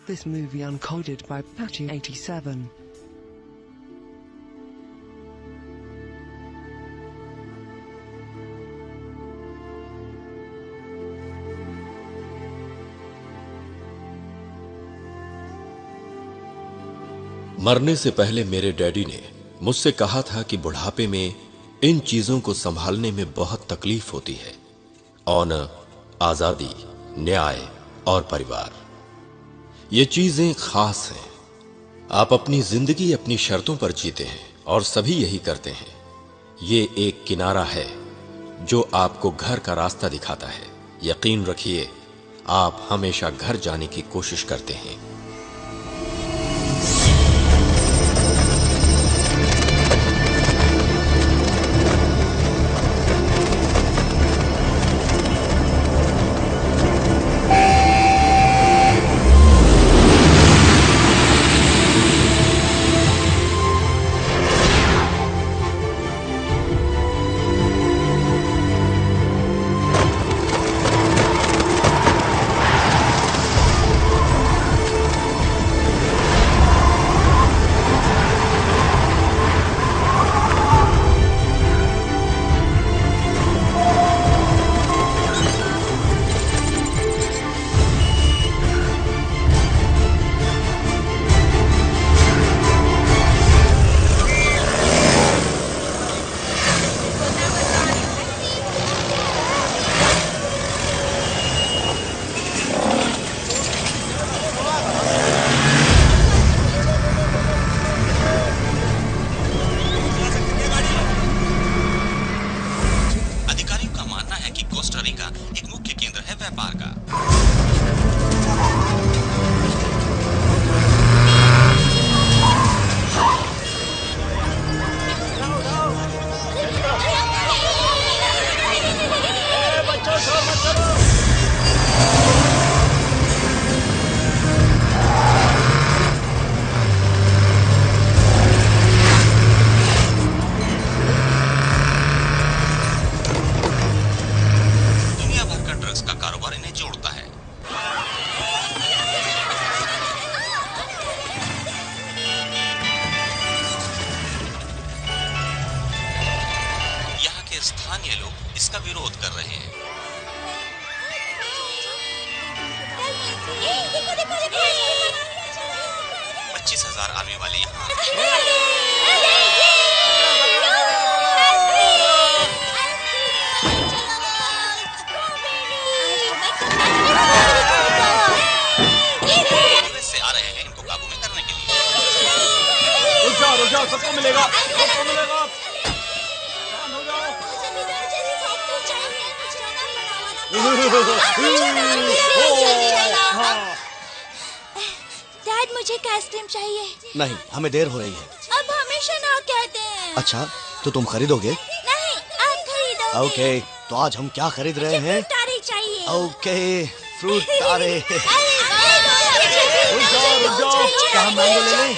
this movie uncoded by Patchy87. मरने से पहले मेरे डैडी ने मुझसे कहा था कि बुढ़ापे में इन चीजों को संभालने में बहुत तकलीफ होती है। ऑनर, आजादी, न्याय और परिवार, ये चीजें खास हैं। आप अपनी जिंदगी अपनी शर्तों पर जीते हैं और सभी यही करते हैं। ये एक किनारा है जो आपको घर का रास्ता दिखाता है। यकीन रखिए, आप हमेशा घर जाने की कोशिश करते हैं। स्थानीय लोग इसका विरोध कर रहे हैं। देखो, देखो, देखो। 25,000 आर्मी वाले यहाँ। से आ रहे हैं इनको काबू में करने के लिए। रुक जाओ, सबको मिलेगा, सबको मिलेगा। डैड, मुझे आइसक्रीम चाहिए। नहीं, हमें देर हो रही है। अब हमेशा ना कहते हैं। अच्छा, तो तुम खरीदोगे? नहीं, आप खरीदोगे। ओके, तो आज हम क्या खरीद रहे हैं? फ्रूट तारे चाहिए। ओके, फ्रूट तारे। रुक जाओ, क्या हम मैंगो ले लें?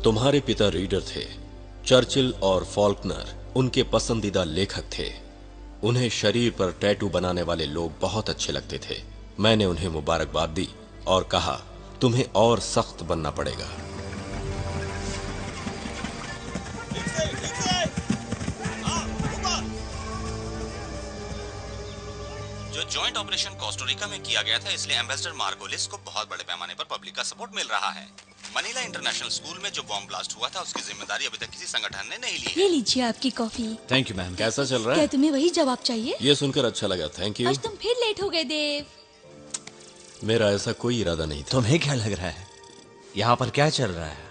तुम्हारे पिता रीडर थे। चर्चिल और फॉल्कनर उनके पसंदीदा लेखक थे। उन्हें शरीर पर टैटू बनाने वाले लोग बहुत अच्छे लगते थे। मैंने उन्हें मुबारकबाद दी और कहा, तुम्हें और सख्त बनना पड़ेगा। जो जॉइंट ऑपरेशन कोस्टारिका में किया गया था, इसलिए एम्बेसडर मार्गोलिस को बहुत बड़े पैमाने पर पब्लिक का सपोर्ट मिल रहा है। मनीला इंटरनेशनल स्कूल में जो बॉम्ब ब्लास्ट हुआ था, उसकी जिम्मेदारी अभी तक किसी संगठन ने नहीं ली है। ये लीजिए आपकी कॉफी। Thank you ma'am. कैसा चल रहा है? क्या तुम्हें वही जवाब चाहिए? ये सुनकर अच्छा लगा, थैंक यू। आज तुम फिर लेट हो गए देव। मेरा ऐसा कोई इरादा नहीं था। तुम्हें क्या लग रहा है यहाँ पर क्या चल रहा है?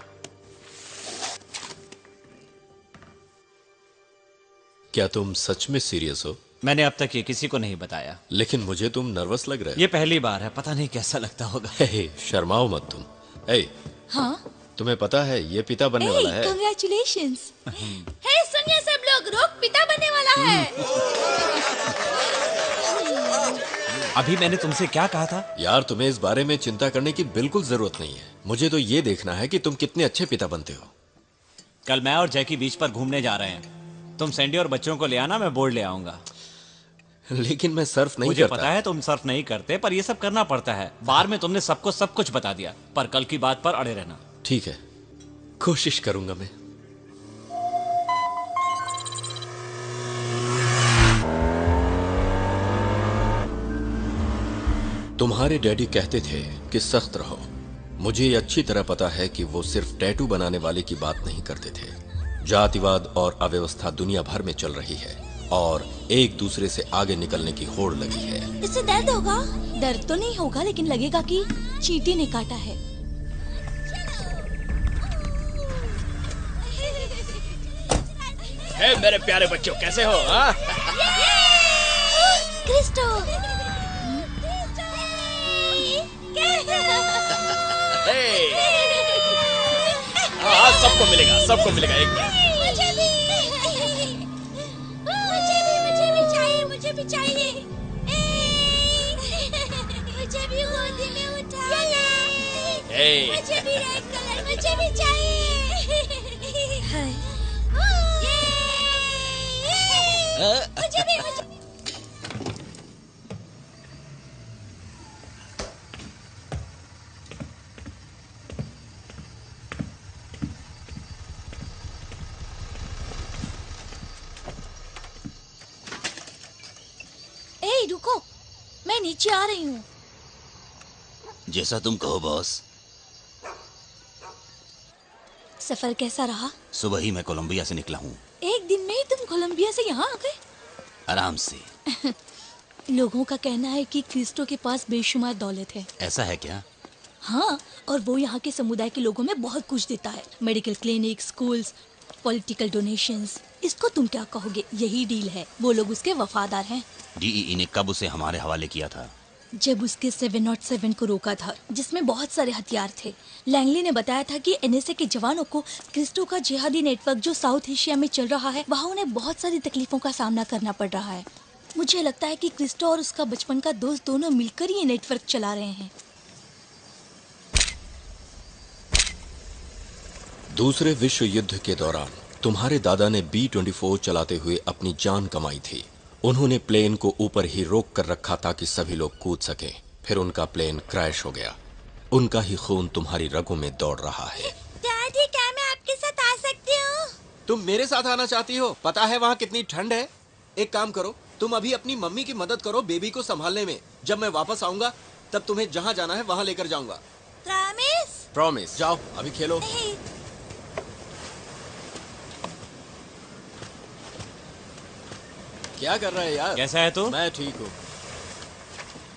क्या तुम सच में सीरियस हो? मैंने अब तक ये किसी को नहीं बताया। लेकिन मुझे तुम नर्वस लग रहे ये पहली बार है, पता नहीं कैसा लगता होगा। हो। हे, शर्माओ मत तुम। ए, हाँ तुम्हें पता है ये पिता बनने वाला है। कंग्रेचुलेशंस। हे सुनिए सब लोग, रोक पिता बनने वाला है। अभी मैंने तुमसे क्या कहा था? यार तुम्हें इस बारे में चिंता करने की बिल्कुल जरूरत नहीं है। मुझे तो ये देखना है कि तुम कितने अच्छे पिता बनते हो। कल मैं और जैकी बीच पर घूमने जा रहे हैं। तुम सैंडी और बच्चों को ले आना, मैं बोर्ड ले आऊंगा। लेकिन मैं सर्फ नहीं मुझे करता। पता है तुम सर्फ नहीं करते, पर ये सब करना पड़ता है। बार में तुमने सबको सब कुछ बता दिया, पर कल की बात पर अड़े रहना। ठीक है, कोशिश करूंगा मैं। तुम्हारे डैडी कहते थे कि सख्त रहो। मुझे ये अच्छी तरह पता है कि वो सिर्फ टैटू बनाने वाले की बात नहीं करते थे। जातिवाद और अव्यवस्था दुनिया भर में चल रही है और एक दूसरे से आगे निकलने की होड़ लगी है। इससे दर्द होगा? दर्द तो नहीं होगा, लेकिन लगेगा कि चींटी ने काटा है। हे मेरे प्यारे बच्चों, कैसे हो? हाँ? क्रिस्टो। हाँ, सबको मिलेगा, सबको मिलेगा एक बार। मुझे भी चाहिए, मुझे भी चाहिए। मुझे भी गोदी में उठाओ। मुझे भी रेड कलर, मुझे भी चाहिए। मुझे भी, मुझे ए रुको, मैं नीचे आ रही हूँ। जैसा तुम कहो बॉस। सफर कैसा रहा? सुबह ही मैं कोलंबिया से निकला हूँ। एक दिन में ही तुम कोलंबिया से यहाँ आ गए? आराम से। लोगों का कहना है कि क्रिस्टो के पास बेशुमार दौलत है। ऐसा है क्या? हाँ, और वो यहाँ के समुदाय के लोगों में बहुत कुछ देता है। Medical clinic, schools, political donations. इसको तुम क्या कहोगे? यही डील है। वो लोग उसके वफादार हैं। डीईई ने कब उसे हमारे हवाले किया था? जब उसके 707 को रोका था, जिसमें बहुत सारे हथियार थे। लैंगली ने बताया था कि एनएसए के जवानों को क्रिस्टो का जिहादी नेटवर्क जो साउथ एशिया में चल रहा है, वहाँ उन्हें बहुत सारी तकलीफों का सामना करना पड़ रहा है। मुझे लगता है कि क्रिस्टो और उसका बचपन का दोस्त दोनों मिलकर ये नेटवर्क चला रहे हैं। दूसरे विश्व युद्ध के दौरान तुम्हारे दादा ने B-24 चलाते हुए अपनी जान कमाई थी। उन्होंने प्लेन को ऊपर ही रोक कर रखा ताकि सभी लोग कूद सकें। फिर उनका प्लेन क्रैश हो गया। उनका ही खून तुम्हारी रगों में दौड़ रहा है। डैडी, क्या मैं आपके साथ आ सकती हूँ? तुम मेरे साथ आना चाहती हो? पता है वहाँ कितनी ठंड है। एक काम करो, तुम अभी अपनी मम्मी की मदद करो बेबी को संभालने में। जब मैं वापस आऊंगा तब तुम्हें जहाँ जाना है वहाँ लेकर जाऊंगा। प्रॉमिस? प्रॉमिस। जाओ अभी खेलो। क्या कर रहा है यार? कैसा है तू? मैं ठीक हूँ।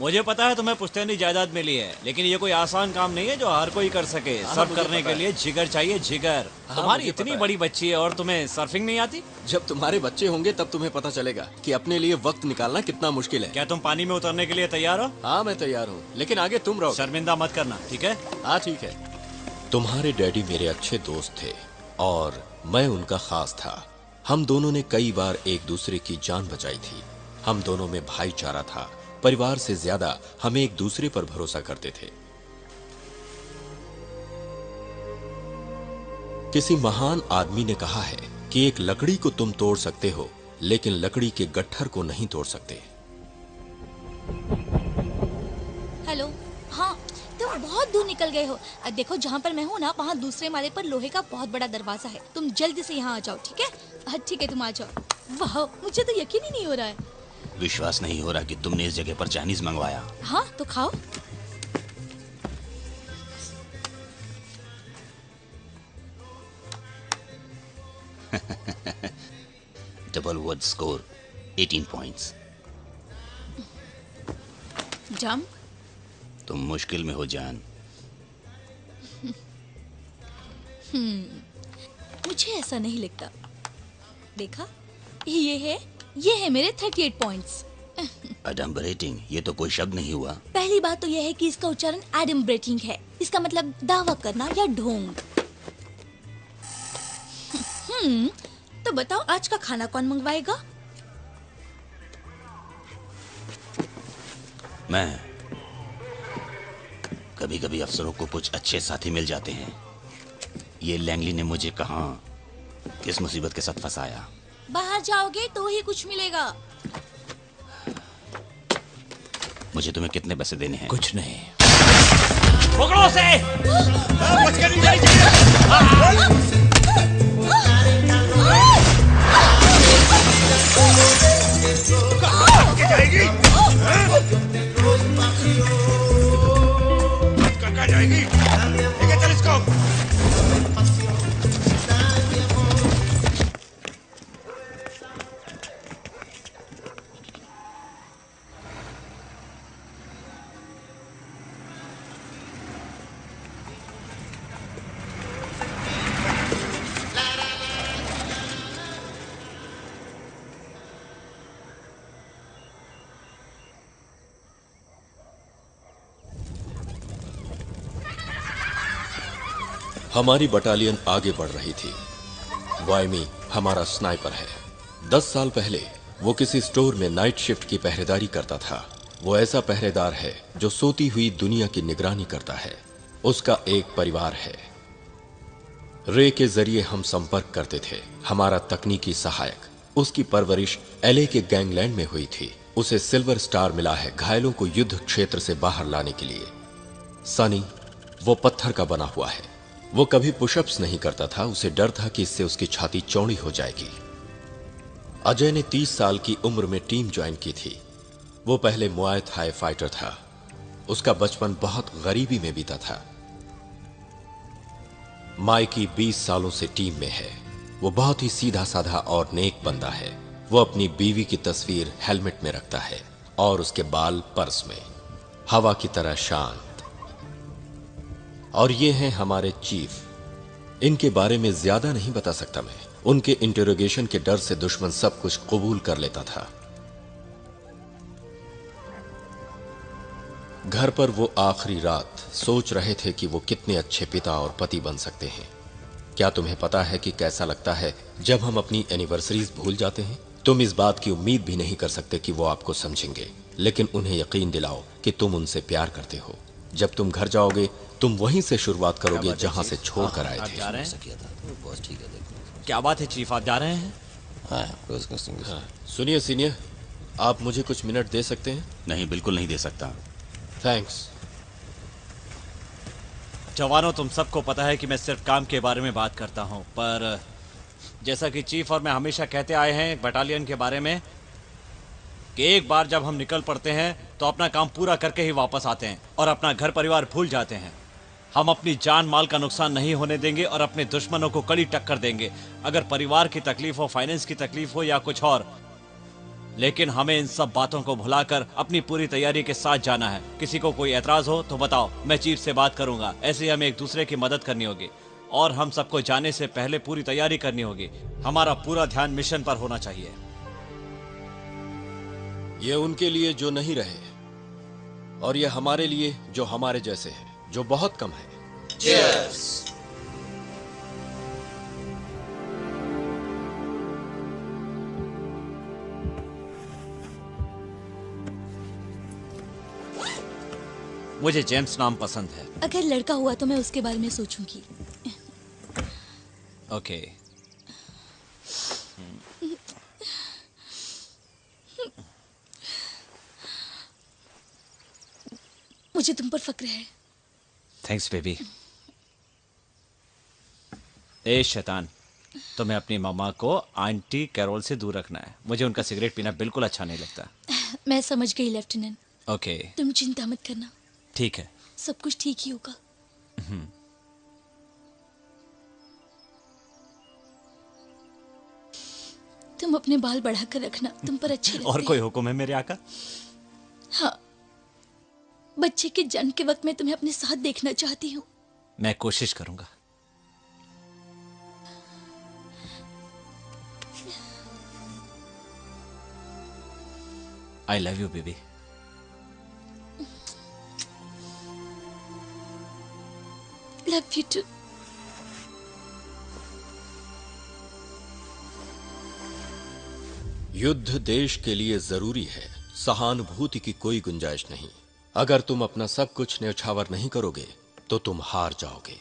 मुझे पता है तुम्हें पुश्तैनी जायदाद मिली है, लेकिन ये कोई आसान काम नहीं है जो हर कोई कर सके। सब मुझे करने पता के है। लिए जिगर चाहिए, जिगर। तुम्हारी मुझे इतनी पता है। बड़ी बच्ची है और तुम्हें सर्फिंग नहीं आती? जब तुम्हारे बच्चे होंगे तब तुम्हें पता चलेगा कि अपने लिए वक्त निकालना कितना मुश्किल है। क्या तुम पानी में उतरने के लिए तैयार हो? हाँ मैं तैयार हूँ, लेकिन आगे तुम रहो। शर्मिंदा मत करना, ठीक है? हाँ ठीक है। तुम्हारे डैडी मेरे अच्छे दोस्त थे और मैं उनका खास था। हम दोनों ने कई बार एक दूसरे की जान बचाई थी। हम दोनों में भाईचारा था। परिवार से ज्यादा हम एक दूसरे पर भरोसा करते थे। किसी महान आदमी ने कहा है कि एक लकड़ी को तुम तोड़ सकते हो, लेकिन लकड़ी के गट्ठर को नहीं तोड़ सकते। हेलो। हाँ, तुम बहुत दूर निकल गए हो। देखो, जहाँ पर मैं हूँ ना, वहाँ दूसरे माले पर लोहे का बहुत बड़ा दरवाजा है। तुम जल्दी से यहाँ आ जाओ, ठीक है? हाँ ठीक है, तुम आ जाओ। वाह, मुझे तो यकीन ही नहीं हो रहा है। विश्वास नहीं हो रहा कि तुमने इस जगह पर चाइनीज मंगवाया। हाँ तो खाओ। Double word score 18 points. Jump. तुम मुश्किल में हो जान। मुझे ऐसा नहीं लगता। देखा, ये है मेरे 38 पॉइंट्स। एडम्बरेटिंग, ये तो कोई शब्द नहीं हुआ। पहली बात तो यह है कि इसका उच्चारण एडम्बरेटिंग है। इसका मतलब दावा करना या ढोंग। तो बताओ आज का खाना कौन मंगवाएगा? मैं। कभी कभी अफसरों को कुछ अच्छे साथी मिल जाते हैं। ये लैंगली ने मुझे कहाँ किस मुसीबत के साथ फंसाया। बाहर जाओगे तो ही कुछ मिलेगा। मुझे तुम्हें कितने पैसे देने हैं? कुछ नहीं। पकड़ो से। बच के नहीं जाएगी। जाएगी? कहाँ जाएगी? लेके चल इसको। हमारी बटालियन आगे बढ़ रही थी। वायमी हमारा स्नाइपर है। 10 साल पहले वो किसी स्टोर में नाइट शिफ्ट की पहरेदारी करता था। वो ऐसा पहरेदार है जो सोती हुई दुनिया की निगरानी करता है। उसका एक परिवार है। रे के जरिए हम संपर्क करते थे। हमारा तकनीकी सहायक। उसकी परवरिश एलए के गैंगलैंड में हुई थी। उसे सिल्वर स्टार मिला है घायलों को युद्ध क्षेत्र से बाहर लाने के लिए। सनी वो पत्थर का बना हुआ है। वो कभी पुशअप्स नहीं करता था। उसे डर था कि इससे उसकी छाती चौड़ी हो जाएगी। अजय ने 30 साल की उम्र में टीम ज्वाइन की थी। वो पहले मुआय थाई फाइटर था। उसका बचपन बहुत गरीबी में बीता था। माइकी 20 सालों से टीम में है। वो बहुत ही सीधा साधा और नेक बंदा है। वो अपनी बीवी की तस्वीर हेलमेट में रखता है और उसके बाल पर्स में, हवा की तरह शांत। और ये हैं हमारे चीफ। इनके बारे में ज्यादा नहीं बता सकता मैं। उनके इंटरोगेशन के डर से दुश्मन सब कुछ कबूल कर लेता था। घर पर वो आखिरी रात सोच रहे थे कि वो कितने अच्छे पिता और पति बन सकते हैं। क्या तुम्हें पता है कि कैसा लगता है जब हम अपनी एनिवर्सरीज भूल जाते हैं? तुम इस बात की उम्मीद भी नहीं कर सकते कि वो आपको समझेंगे, लेकिन उन्हें यकीन दिलाओ कि तुम उनसे प्यार करते हो। जब तुम घर जाओगे तुम वहीं से शुरुआत करोगे जहां से छोड़ कर आए थे। जा रहे हैं? क्या बात है चीफ, आप जा रहे हैं? हाँ। सुनिए सीनियर, आप मुझे कुछ मिनट दे सकते हैं? नहीं, बिल्कुल नहीं दे सकता। थैंक्स। जवानों, तुम सबको पता है कि मैं सिर्फ काम के बारे में बात करता हूं, पर जैसा कि चीफ और मैं हमेशा कहते आए हैं बटालियन के बारे में कि एक बार जब हम निकल पड़ते हैं तो अपना काम पूरा करके ही वापस आते हैं और अपना घर परिवार भूल जाते हैं। हम अपनी जान माल का नुकसान नहीं होने देंगे और अपने दुश्मनों को कड़ी टक्कर देंगे, अगर परिवार की तकलीफ हो, फाइनेंस की तकलीफ हो या कुछ और। लेकिन हमें इन सब बातों को भुलाकर अपनी पूरी तैयारी के साथ जाना है। किसी को कोई एतराज हो तो बताओ, मैं चीफ से बात करूंगा। ऐसे ही हमें एक दूसरे की मदद करनी होगी और हम सबको जाने से पहले पूरी तैयारी करनी होगी। हमारा पूरा ध्यान मिशन पर होना चाहिए। ये उनके लिए जो नहीं रहे और ये हमारे लिए जो हमारे जैसे हैं, जो बहुत कम है। Cheers! मुझे जेम्स नाम पसंद है। अगर लड़का हुआ तो मैं उसके बारे में सोचूंगी। ओके। मुझे तुम पर फक्र है। Thanks baby. ए शैतान, तुम्हें अपनी मम्मा को आंटी कैरोल से दूर रखना है। मुझे उनका सिगरेट पीना बिल्कुल अच्छा नहीं लगता। मैं समझ गई लेफ्टिनेंट। ओके, तुम चिंता मत करना, ठीक है। सब कुछ ठीक ही होगा। तुम अपने बाल बढ़ाकर रखना, तुम पर अच्छे लगते और हैं। कोई हुक्म है मेरे आका? हाँ, बच्चे के जन्म के वक्त मैं तुम्हें अपने साथ देखना चाहती हूँ। मैं कोशिश करूंगा। I love you baby. Love you too. युद्ध देश के लिए जरूरी है, सहानुभूति की कोई गुंजाइश नहीं। अगर तुम अपना सब कुछ न्यौछावर नहीं करोगे तो तुम हार जाओगे।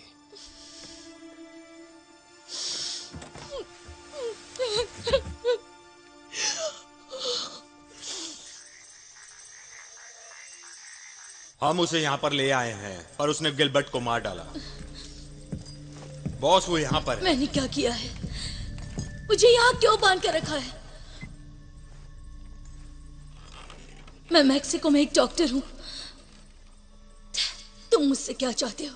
हम उसे यहाँ पर ले आए हैं, पर उसने गिलबर्ट को मार डाला। बॉस, वो यहाँ पर है। मैंने क्या किया है? मुझे यहाँ क्यों बांध कर रखा है? मैं मैक्सिको में एक डॉक्टर हूँ। तुम मुझसे क्या चाहते हो?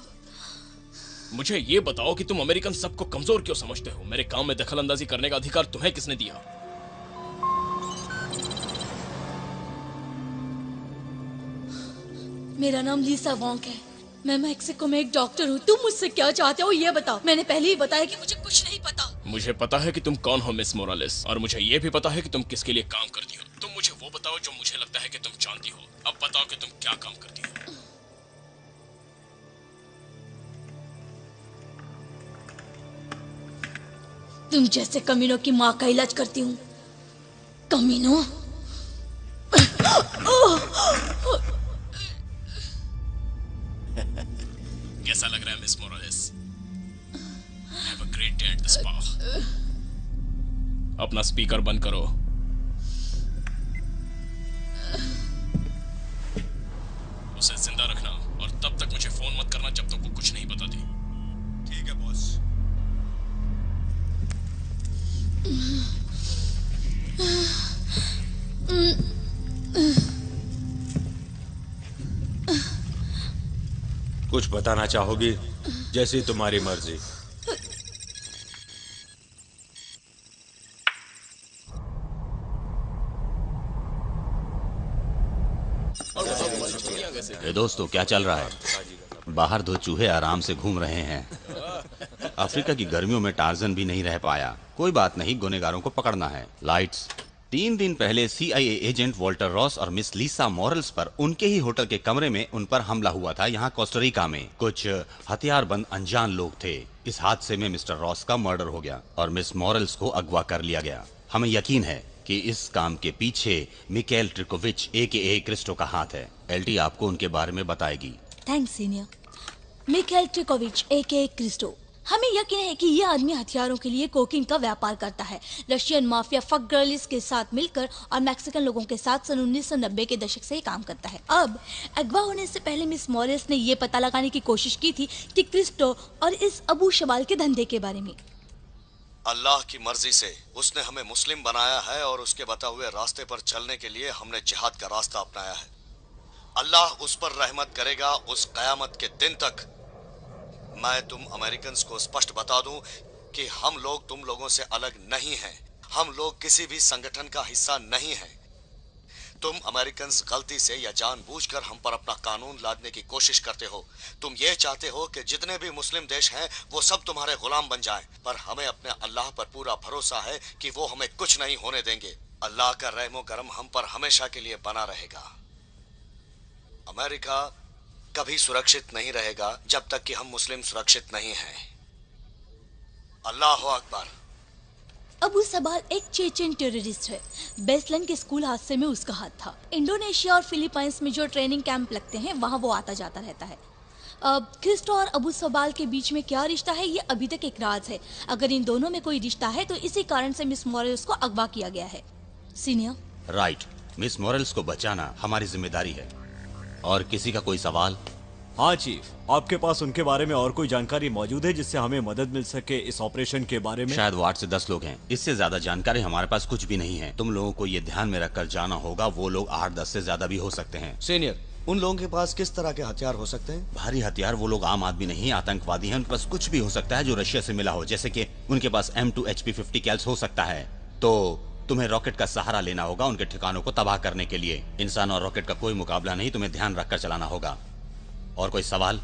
मुझे ये बताओ कि तुम अमेरिकन सबको कमजोर क्यों समझते हो? मेरे काम में दखल अंदाजी करने का अधिकार तुम्हें किसने दिया? मेरा नाम लीसा वॉन्ग है। मैं मैक्सिको में एक डॉक्टर हूँ। तुम मुझसे क्या चाहते हो ये बताओ। मैंने पहले ही बताया कि मुझे कुछ नहीं पता। मुझे पता है कि तुम कौन हो मिस मोरालेस, और मुझे ये भी पता है कि तुम किसके लिए काम करती हो। तुम मुझे वो बताओ जो मुझे लगता है कि तुम जानती हो। अब बताओ कि तुम क्या काम करती हो। तुम जैसे कमीनों की माँ का इलाज करती हूँ। कमीनों। कैसा लग रहा है miss Morales? Have a great day at the spa. अपना स्पीकर बंद करो। उसे जिंदा रखना, और तब तक मुझे फोन मत करना जब तक वो कुछ नहीं बताती। ठीक है बॉस। कुछ बताना चाहोगी? जैसी तुम्हारी मर्जी। ए दोस्तों, क्या चल रहा है? बाहर दो चूहे आराम से घूम रहे हैं। अफ्रीका की गर्मियों में टार्जन भी नहीं रह पाया। कोई बात नहीं, गुनेगारों को पकड़ना है। लाइट्स। 3 दिन पहले CIA एजेंट वॉल्टर रॉस और मिस लीसा मॉरल्स पर उनके ही होटल के कमरे में उन पर हमला हुआ था। यहाँ कोस्टारिका में कुछ हथियारबंद अनजान लोग थे। इस हादसे में मिस्टर रॉस का मर्डर हो गया और मिस मॉरल्स को अगवा कर लिया गया। हमें यकीन है कि इस काम के पीछे मिकेल ट्रिकोविच AKA क्रिस्टो का हाथ है। LT आपको उनके बारे में बताएगी। Thanks senior. Mikel Trikovich AKA Kristo. हमें यकीन है कि ये आदमी हथियारों के लिए कोकीन का व्यापार करता है। रशियन माफिया फक गर्ल्स के साथ मिलकर और मैक्सिकन लोगों के साथ सन 1990 के दशक से ही काम करता है। अब अगवा होने से पहले मिस मॉरिस ने ये पता लगाने की कोशिश की थी कि क्रिस्टो और इस अबू शबाल के धंधे के बारे में। अल्लाह की मर्जी से उसने हमें मुस्लिम बनाया है और उसके बताए हुए रास्ते पर चलने के लिए हमने जिहाद का रास्ता अपनाया है। अल्लाह उस पर रहमत करेगा उस कयामत के दिन तक। मैं तुम अमेरिकन को स्पष्ट बता दूं कि हम लोग तुम लोगों से अलग नहीं हैं। हम लोग किसी भी संगठन का हिस्सा नहीं हैं। तुम अमेरिकन गलती से या जानबूझकर हम पर अपना कानून लादने की कोशिश करते हो। तुम ये चाहते हो कि जितने भी मुस्लिम देश हैं वो सब तुम्हारे गुलाम बन जाएं, पर हमें अपने अल्लाह पर पूरा भरोसा है कि वो हमें कुछ नहीं होने देंगे। अल्लाह का रहमो करम हम पर हमेशा के लिए बना रहेगा। अमेरिका कभी सुरक्षित नहीं रहेगा जब तक कि हम मुस्लिम सुरक्षित नहीं हैं। अल्लाह अकबर। अबू शबाल एक चेचन टेररिस्ट है। बेसलन के स्कूल हादसे में उसका हाथ था। इंडोनेशिया और फिलीपाइंस में जो ट्रेनिंग कैंप लगते हैं वहां वो आता जाता रहता है। अब क्रिस्टो और अबू शबाल के बीच में क्या रिश्ता है ये अभी तक एक राज है। अगर इन दोनों में कोई रिश्ता है तो इसी कारण से मिस मॉरल्स को अगवा किया गया है। सीनियर। राइट। मिस मॉरल्स को बचाना हमारी जिम्मेदारी है। और किसी का कोई सवाल? हाँ चीफ, आपके पास उनके बारे में और कोई जानकारी मौजूद है जिससे हमें मदद मिल सके इस ऑपरेशन के बारे में? शायद 8 से 10 लोग हैं। इससे ज्यादा जानकारी हमारे पास कुछ भी नहीं है। तुम लोगों को ये ध्यान में रखकर जाना होगा, वो लोग 8-10 से ज्यादा भी हो सकते हैं। सीनियर, उन लोगों के पास किस तरह के हथियार हो सकते हैं? भारी हथियार। वो लोग आम आदमी नहीं, आतंकवादी हैं। उनके पास कुछ भी हो सकता है जो रशिया से मिला हो। जैसे कि उनके पास M2 HP50 कैल्स हो सकता है। तो तुम्हें रॉकेट का सहारा लेना होगा उनके ठिकानों को तबाह करने के लिए। इंसान और रॉकेट का कोई मुकाबला नहीं, तुम्हें ध्यान रखकर चलाना होगा। और कोई सवाल?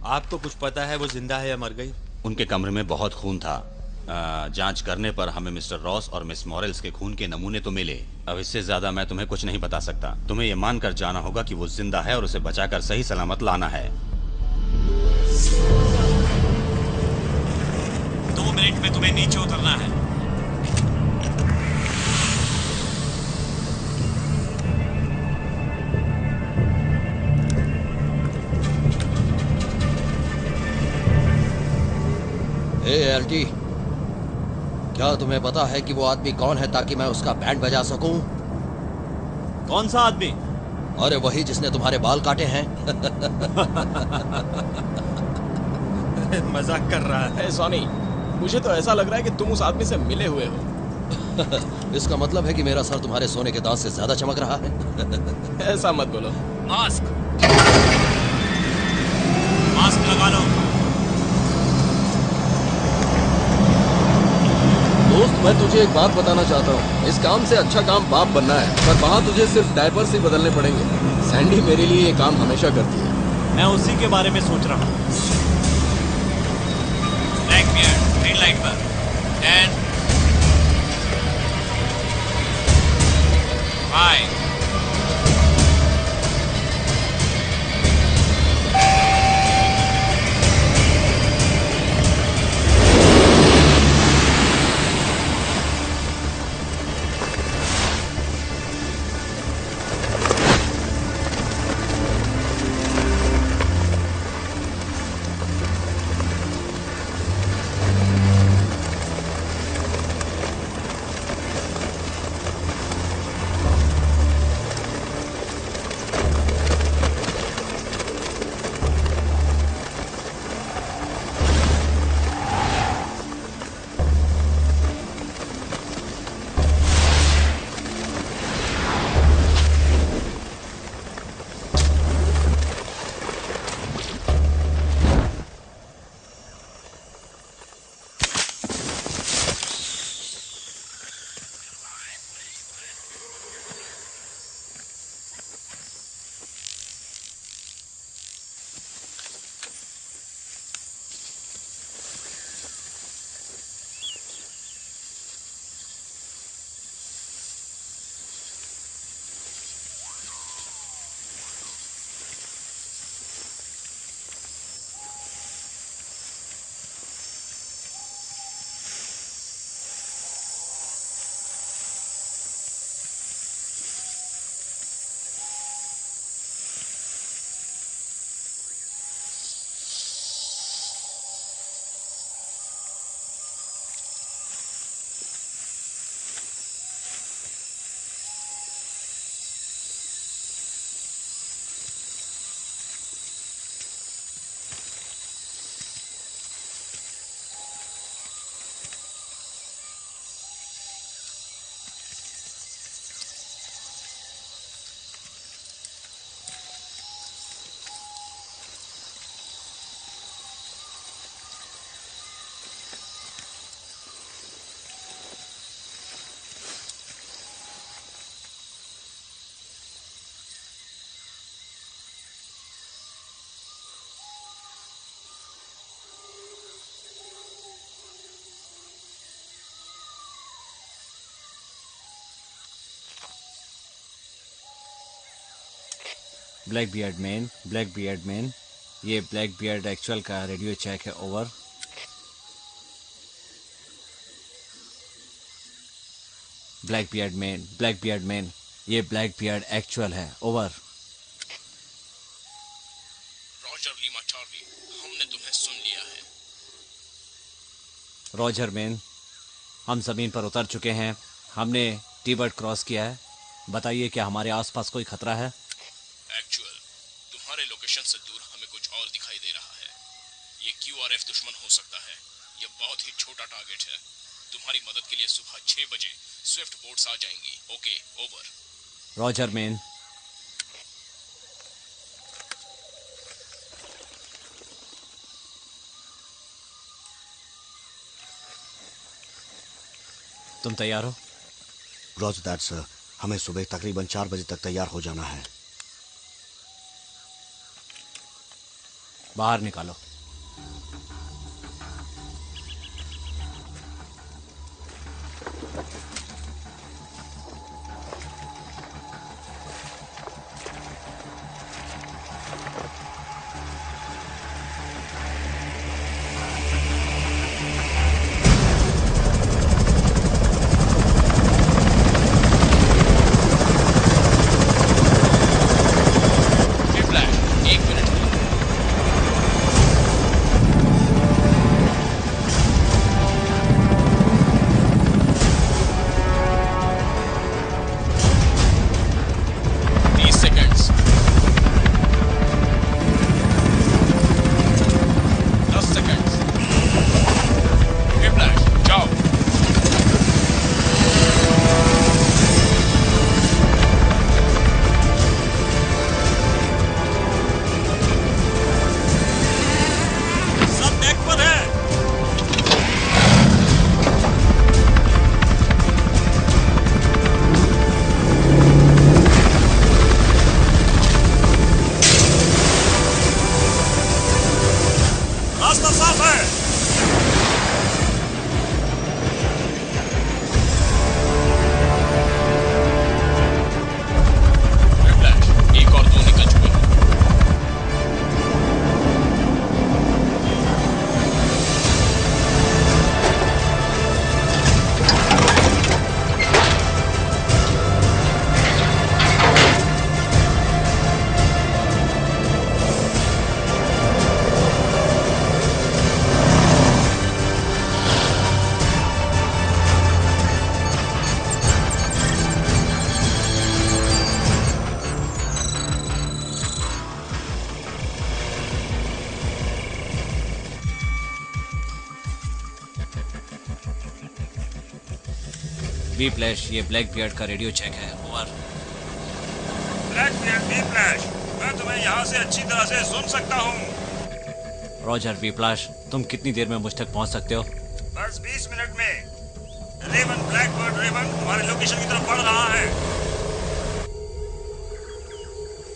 आपको कुछ पता है वो जिंदा है या मर गई? उनके कमरे में बहुत खून था। जांच करने पर हमें मिस्टर रॉस और मिस मॉरेल्स के खून के नमूने तो मिले। अब इससे ज्यादा मैं तुम्हें कुछ नहीं बता सकता। तुम्हें यह मानकर जाना होगा कि वो जिंदा है और उसे बचाकर सही सलामत लाना है। 2 मिनट में तुम्हें नीचे उतरना है। एलटी, क्या तुम्हें पता है कि वो आदमी कौन है, ताकि मैं उसका बैंड बजा सकूं? कौन सा आदमी? अरे वही जिसने तुम्हारे बाल काटे हैं। मजाक कर रहा है। सॉनी, मुझे तो ऐसा लग रहा है कि तुम उस आदमी से मिले हुए हो। इसका मतलब है कि मेरा सर तुम्हारे सोने के दांत से ज्यादा चमक रहा है। ऐसा मत बोलो। मास्क लगा लो। दोस्त, मैं तुझे एक बात बताना चाहता हूँ। इस काम से अच्छा काम बाप बनना है, पर वहाँ तुझे सिर्फ डायपर्स ही बदलने पड़ेंगे। सैंडी मेरे लिए ये काम हमेशा करती है। मैं उसी के बारे में सोच रहा हूँ। ब्लैकबियर्ड, ग्रीन लाइट पर 10 5 ब्लैकबियर्ड मैन, ये ब्लैकबियर्ड एक्चुअल का रेडियो चेक है। ओवर। ब्लैकबियर्ड मैन, ये ब्लैकबियर्ड एक्चुअल है। ओवर। रॉजर लीमा चार्ली, हमने तुम्हें सुन लिया है। रॉजर मैन, हम जमीन पर उतर चुके हैं। हमने टी-बर्ड क्रॉस किया है। बताइए, क्या हमारे आसपास कोई खतरा है? एक्चुअल, तुम्हारे लोकेशन से दूर हमें कुछ और दिखाई दे रहा है। ये QRF दुश्मन हो सकता है। ये बहुत ही छोटा टारगेट है। तुम्हारी मदद के लिए सुबह 6 बजे स्विफ्ट बोट्स आ जाएंगी। Okay, over. Roger man. तुम तैयार हो? रोज दैट सर। हमें सुबह तकरीबन 4 बजे तक तैयार हो जाना है। बाहर निकालो। बी फ्लैश, ये ब्लैक बियर्ड का रेडियो चेक है। Over. Black beard, B flash, मैं तुम्हें यहाँ से अच्छी तरह से सुन सकता हूँ। रॉजर, बी फ्लैश, तुम कितनी देर में मुझ तक पहुँच सकते हो? बस 20 मिनट में। रेवन, ब्लैक बर्ड रेवन तुम्हारे लोकेशन की तरफ बढ़ रहा है।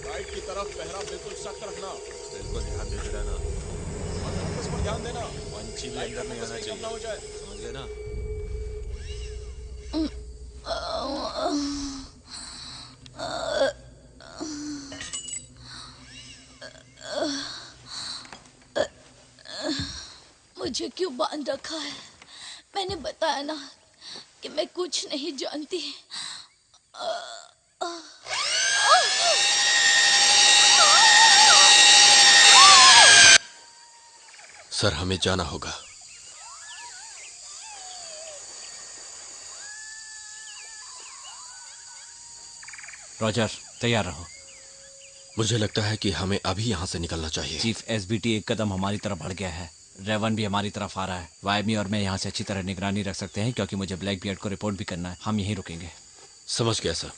राइट की तरफ पहरा बिल्कुल सख्त रखना। इसको ध्यान देते रहना और फोकस पर ध्यान देना। पंछी भी अंदर नहीं आना चाहिए, हो जाए, समझ गए ना? मुझे क्यों बांध रखा है? मैंने बताया ना कि मैं कुछ नहीं जानती। सर, हमें जाना होगा। रॉजर, तैयार रहो। मुझे लगता है कि हमें अभी यहाँ से निकलना चाहिए। चीफ, एसबीटी एक कदम हमारी तरफ बढ़ गया है। रेवन भी हमारी तरफ आ रहा है। वायमी और मैं यहाँ से अच्छी तरह निगरानी रख सकते हैं क्योंकि मुझे ब्लैक बियर्ड को रिपोर्ट भी करना है। हम यहीं रुकेंगे। समझ गया सर।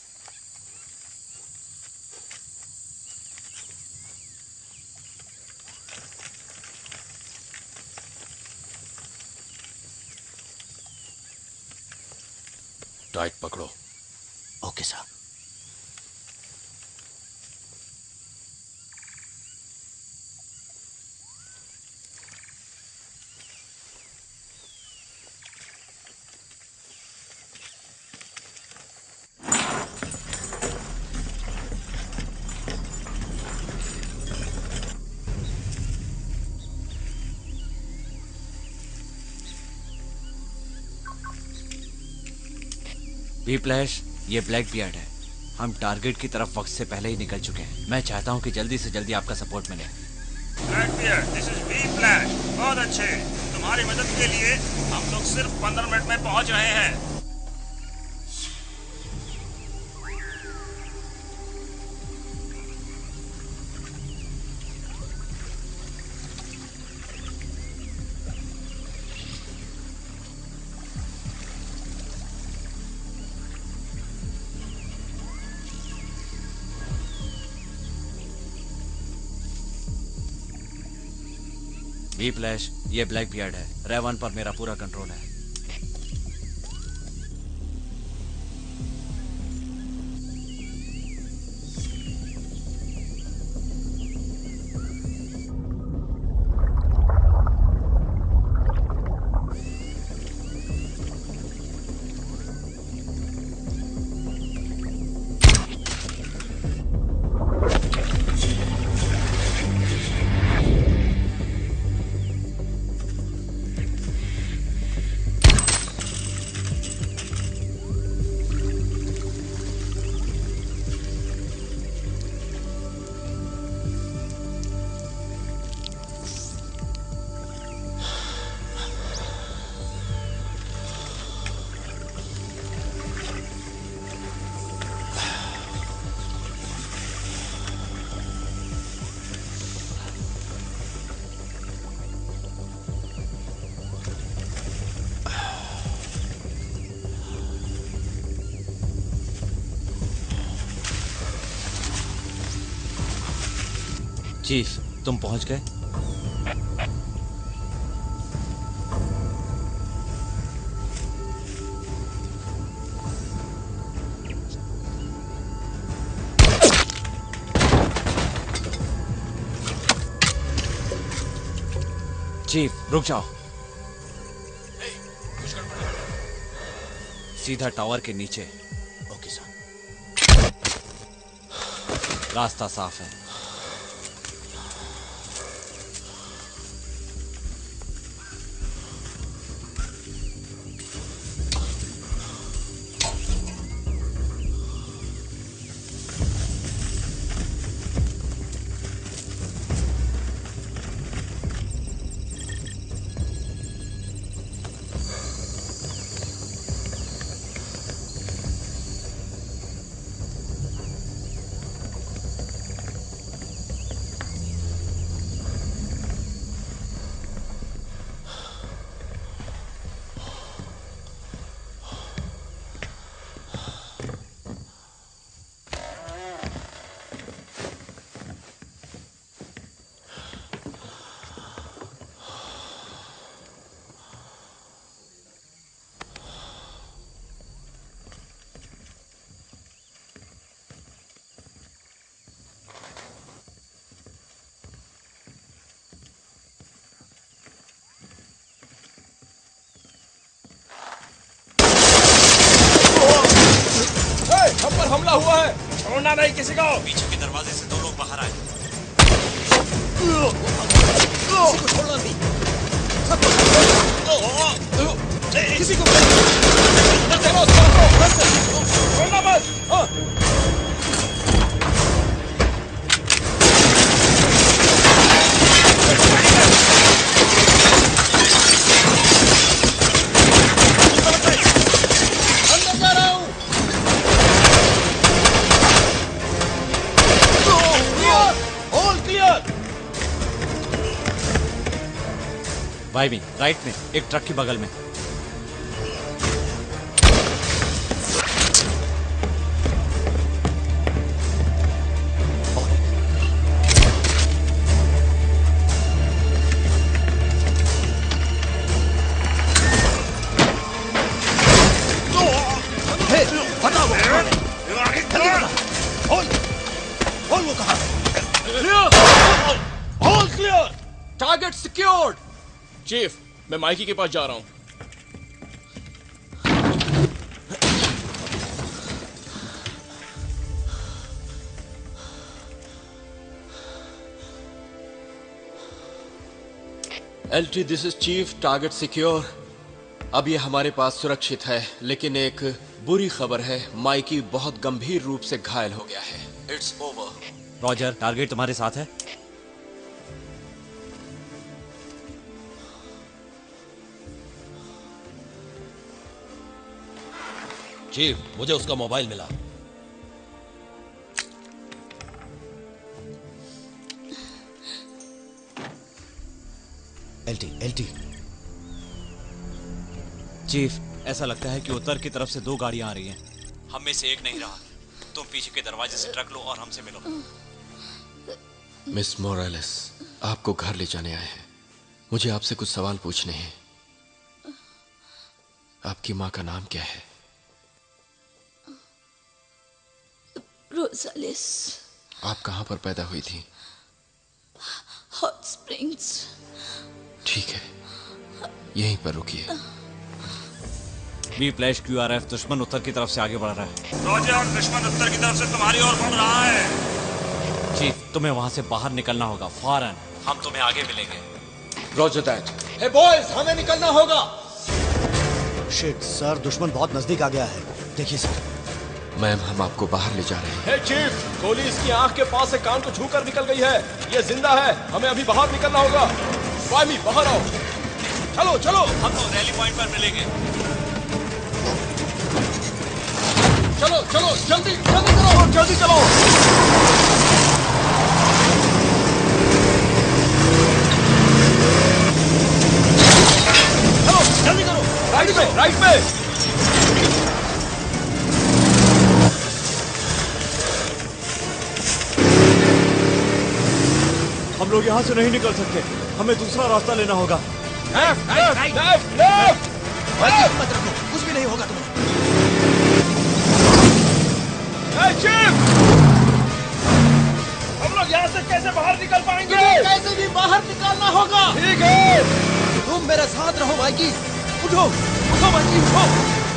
टाइट पकड़ो। Okay sir. बी फ्लैश, ये ब्लैक बियर्ड है। हम टारगेट की तरफ वक्त से पहले ही निकल चुके हैं। मैं चाहता हूँ कि जल्दी से जल्दी आपका सपोर्ट मिले। Black beard, this is B flash. बहुत अच्छे, तुम्हारी मदद के लिए हम लोग सिर्फ 15 मिनट में पहुंच रहे हैं। बी फ्लैश, ये ब्लैक बियर्ड है। रेवन पर मेरा पूरा कंट्रोल है। चीफ, तुम पहुंच गए? चीफ, रुक जाओ। सीधा टावर के नीचे। Okay sir. रास्ता साफ है। छोड़ना नहीं किसी को। पीछे के दरवाजे से 2 लोग बाहर आए। किसी को छोड़ना नहीं। किसी को छोड़ना मत। अंदर जा रहा हूँ। All clear. भाई भी राइट में एक ट्रक के बगल में। Target secured. चीफ, मैं माइकी के पास जा रहा हूं। LT, this is chief, target secure. अब ये हमारे पास सुरक्षित है, लेकिन एक बुरी खबर है, माइकी बहुत गंभीर रूप से घायल हो गया है। It's over. रॉजर, टारगेट तुम्हारे साथ है। चीफ, मुझे उसका मोबाइल मिला। एलटी। चीफ, ऐसा लगता है कि उत्तर की तरफ से 2 गाड़ियां आ रही हैं। हम में से एक नहीं रहा। तुम पीछे के दरवाजे से ट्रक लो और हमसे मिलो। मिस मोरालेस, आपको घर ले जाने आए हैं। मुझे आपसे कुछ सवाल पूछने हैं। आपकी माँ का नाम क्या है? रोजालिस। आप कहां पर पैदा हुई थी? Hot springs. ठीक है, यहीं पर रुकिए। बी फ्लैश QRF, दुश्मन उत्तर की तरफ से आगे बढ़ रहा है। रॉजर, दुश्मन उत्तर की तरफ से तुम्हारी ओर बढ़ रहा है। चीफ, तुम्हें वहां से बाहर निकलना होगा फौरन। हम तुम्हें आगे मिलेंगे। Roger that. हे बॉयज, हमें निकलना होगा। शिट सर, दुश्मन बहुत नजदीक आ गया है। देखिए सर। मैम, हम आपको बाहर ले जा रहे हैं। हे चीफ, गोली इसकी आंख के पास से कान को छूकर निकल गई है। ये जिंदा है, हमें अभी बाहर निकलना होगा। स्वामी, बाहर आओ। चलो चलो। हम लोग रैली पॉइंट पर मिलेंगे। चलो चलो, जल्दी जल्दी करो, जल्दी चलो। चलो जल्दी करो। राइट में। हम लोग यहाँ से नहीं निकल सकते, हमें दूसरा रास्ता लेना होगा। लेफ्ट। मत रखो, कुछ भी नहीं होगा तुम्हें। हम लोग यहाँ से कैसे बाहर निकल पाएंगे? कैसे भी बाहर निकालना होगा। ठीक है, तुम मेरे साथ रहो माइकी। उठो माइकी,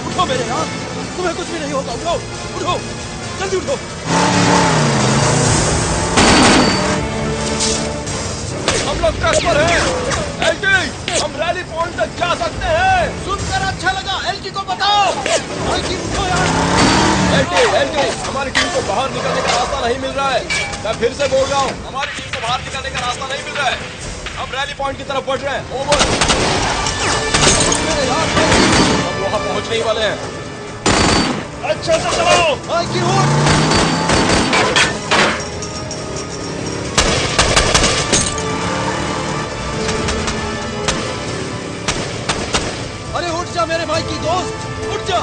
उठो मेरे यार। तुम्हें कुछ भी नहीं होगा। उठो जल्दी उठो। हम लोग ट्रक पर हैं। एलटी, हम रैली पॉइंट तक जा सकते हैं। सुनकर अच्छा लगा। एलटी को बताओ। माइकी उठो यार। एलटी, हमारी टीम को बाहर निकलने का रास्ता नहीं मिल रहा है। मैं फिर से बोल रहा हूँ, हमारी टीम को बाहर निकलने का रास्ता नहीं मिल रहा है। हम रैली पॉइंट की तरफ बढ़ रहे हैं। ओवर। हम वहाँ पहुँचने ही वाले हैं। अच्छे से चलाओ। माइकी उठ। अरे उठ जा मेरे भाई की दोस्त, उठ जा।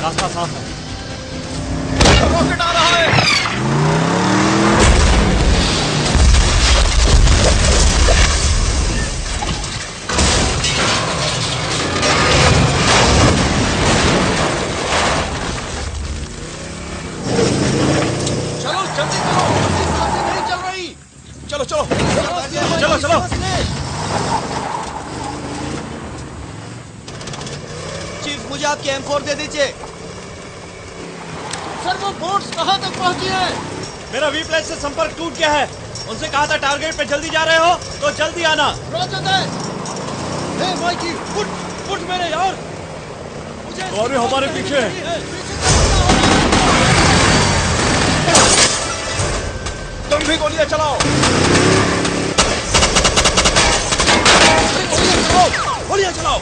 रास्ता साफ है। रॉकेट आ रहा है। चलो जल्दी करो, इस रास्ते नहीं चलना आपकी M4 दे दीजिए। सर वो बोट्स कहाँ तक पहुँची है? मेरा वी प्लेस से संपर्क टूट गया है। उनसे कहा था टारगेट पे जल्दी जा रहे हो तो जल्दी आना। रोज हे माइकी, उठ मेरे यार। और भी हमारे पीछे तुम भी गोलियां चलाओ। गोलियां चलाओ।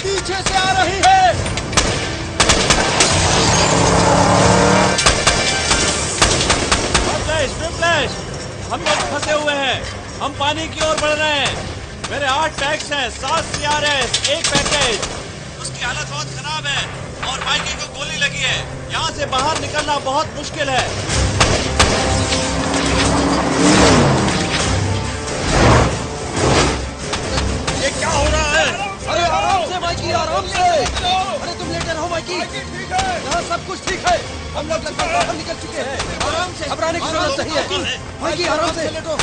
पीछे से आ रही है। हम लोग फंसे हुए हैं। हम पानी की ओर बढ़ रहे हैं। मेरे 8 टैक्स हैं, 7 CRS, 1 पैकेज। उसकी हालत बहुत खराब है और माइकी को गोली लगी है। यहाँ से बाहर निकलना बहुत मुश्किल है। ये क्या हो रहा है? अरे आराम से माइकी, आराम से। अरे तुम लेटे रहो माइकी। यहाँ सब कुछ ठीक है। हम लोग लगभग बाहर निकल चुके हैं। आराम से, घबराने की जरूरत नहीं है। माइकी आराम से लेटो।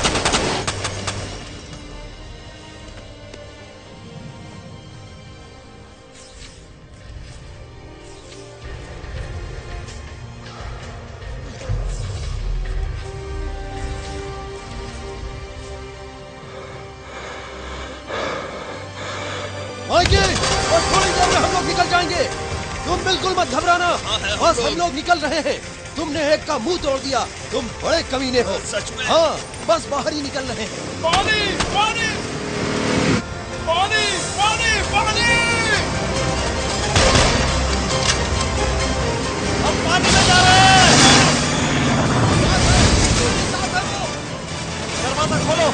माइकी, और थोड़ी देर में हम लोग निकल जाएंगे। तुम बिल्कुल मत घबराना। बस हम लोग निकल रहे हैं। तुमने एक का मुंह तोड़ दिया। तुम बड़े कमीने हो। सच में? हाँ, बस बाहर ही निकल रहे हैं। पानी पानी पानी पानी पानी। हम पानी में जा रहे हैं। दरवाजा खोलो।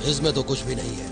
इसमें तो कुछ भी नहीं है।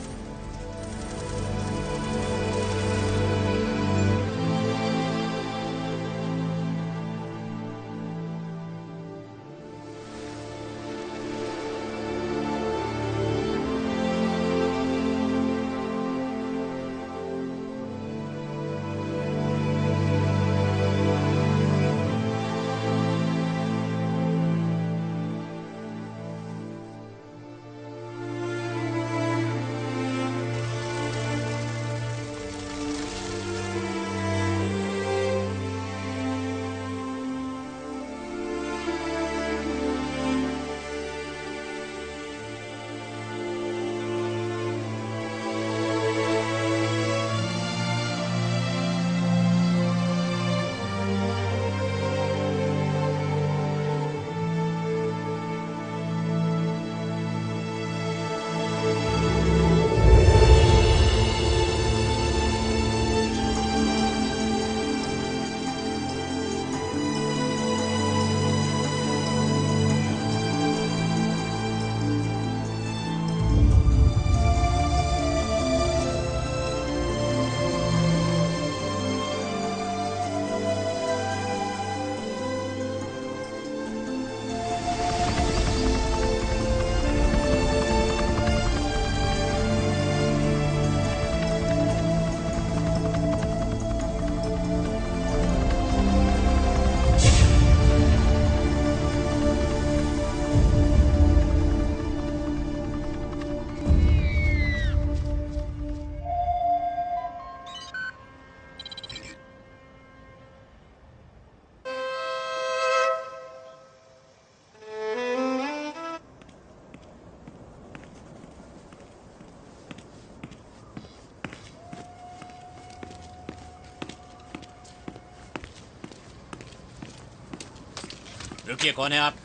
रुकिए, कौन है आप?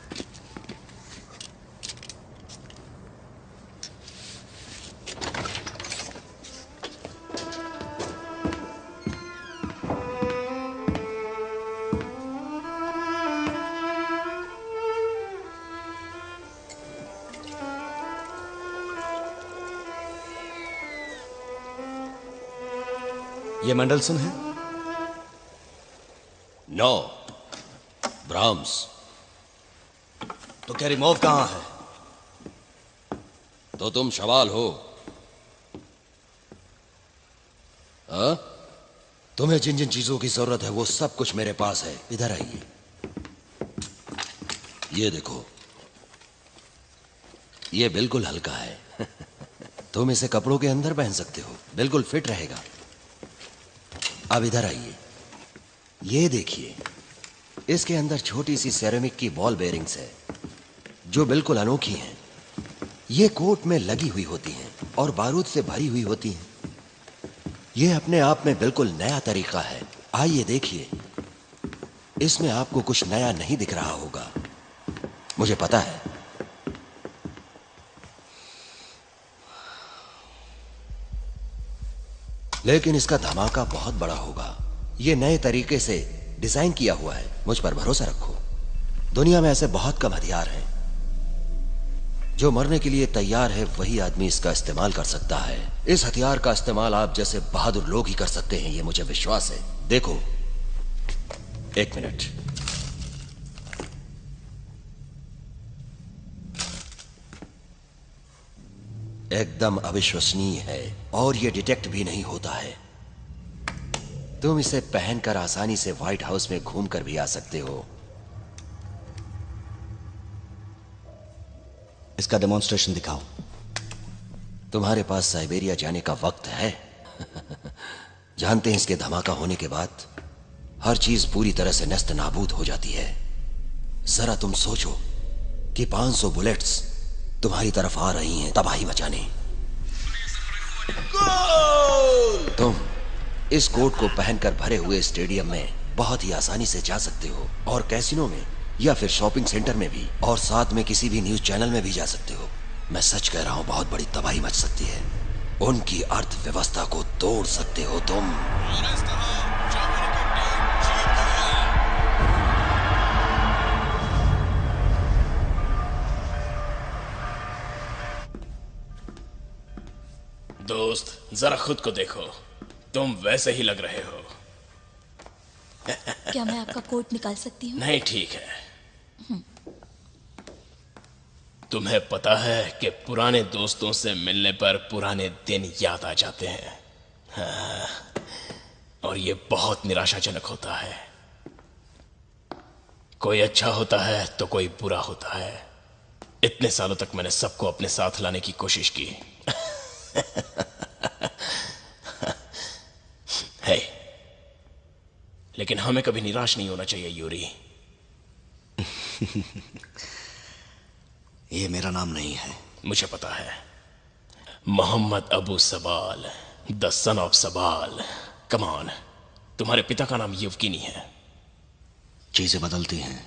ये मेंडलसन है? No, Brahms. तो कैरीमोव कहां है? तो तुम सवाल हो? हाँ? तुम्हें जिन जिन चीजों की जरूरत है वो सब कुछ मेरे पास है। इधर आइए, ये देखो, ये बिल्कुल हल्का है। तुम इसे कपड़ों के अंदर पहन सकते हो, बिल्कुल फिट रहेगा। अब इधर आइए, ये देखिए, इसके अंदर छोटी सी सेरेमिक की बॉल बेयरिंग्स है जो बिल्कुल अनोखी हैं। ये कोट में लगी हुई होती हैं और बारूद से भरी हुई होती हैं। ये अपने आप में बिल्कुल नया तरीका है। आइए देखिए, इसमें आपको कुछ नया नहीं दिख रहा होगा, मुझे पता है। लेकिन इसका धमाका बहुत बड़ा होगा। ये नए तरीके से डिजाइन किया हुआ है, मुझ पर भरोसा रखो। दुनिया में ऐसे बहुत कम हथियार हैं। जो मरने के लिए तैयार है वही आदमी इसका इस्तेमाल कर सकता है। इस हथियार का इस्तेमाल आप जैसे बहादुर लोग ही कर सकते हैं, ये मुझे विश्वास है। देखो, एक मिनट। एकदम अविश्वसनीय है और ये डिटेक्ट भी नहीं होता है। तुम इसे पहनकर आसानी से व्हाइट हाउस में घूमकर भी आ सकते हो। इसका डेमोन्स्ट्रेशन दिखाओ। तुम्हारे पास साइबेरिया जाने का वक्त है? जानते हैं इसके धमाका होने के बाद हर चीज पूरी तरह से नष्ट नाबूद हो जाती है। जरा तुम सोचो कि 500 बुलेट्स तुम्हारी तरफ आ रही हैं तबाही मचाने। तुम इस कोट को पहनकर भरे हुए स्टेडियम में बहुत ही आसानी से जा सकते हो, और कैसीनो में या फिर शॉपिंग सेंटर में भी, और साथ में किसी भी न्यूज चैनल में भी जा सकते हो। मैं सच कह रहा हूं, बहुत बड़ी तबाही मच सकती है। उनकी अर्थव्यवस्था को तोड़ सकते हो तुम। दोस्त, जरा खुद को देखो, तुम वैसे ही लग रहे हो। क्या मैं आपका कोट निकाल सकती हूँ? नहीं, ठीक है। तुम्हें पता है कि पुराने दोस्तों से मिलने पर पुराने दिन याद आ जाते हैं। हाँ, और ये बहुत निराशाजनक होता है। कोई अच्छा होता है तो कोई बुरा होता है। इतने सालों तक मैंने सबको अपने साथ लाने की कोशिश की। है, लेकिन हमें कभी निराश नहीं होना चाहिए यूरी। ये मेरा नाम नहीं है। मुझे पता है। Mohammad Abu Sabal, the son of Sabal. Come on, तुम्हारे पिता का नाम युवकिनी है। चीजें बदलती हैं।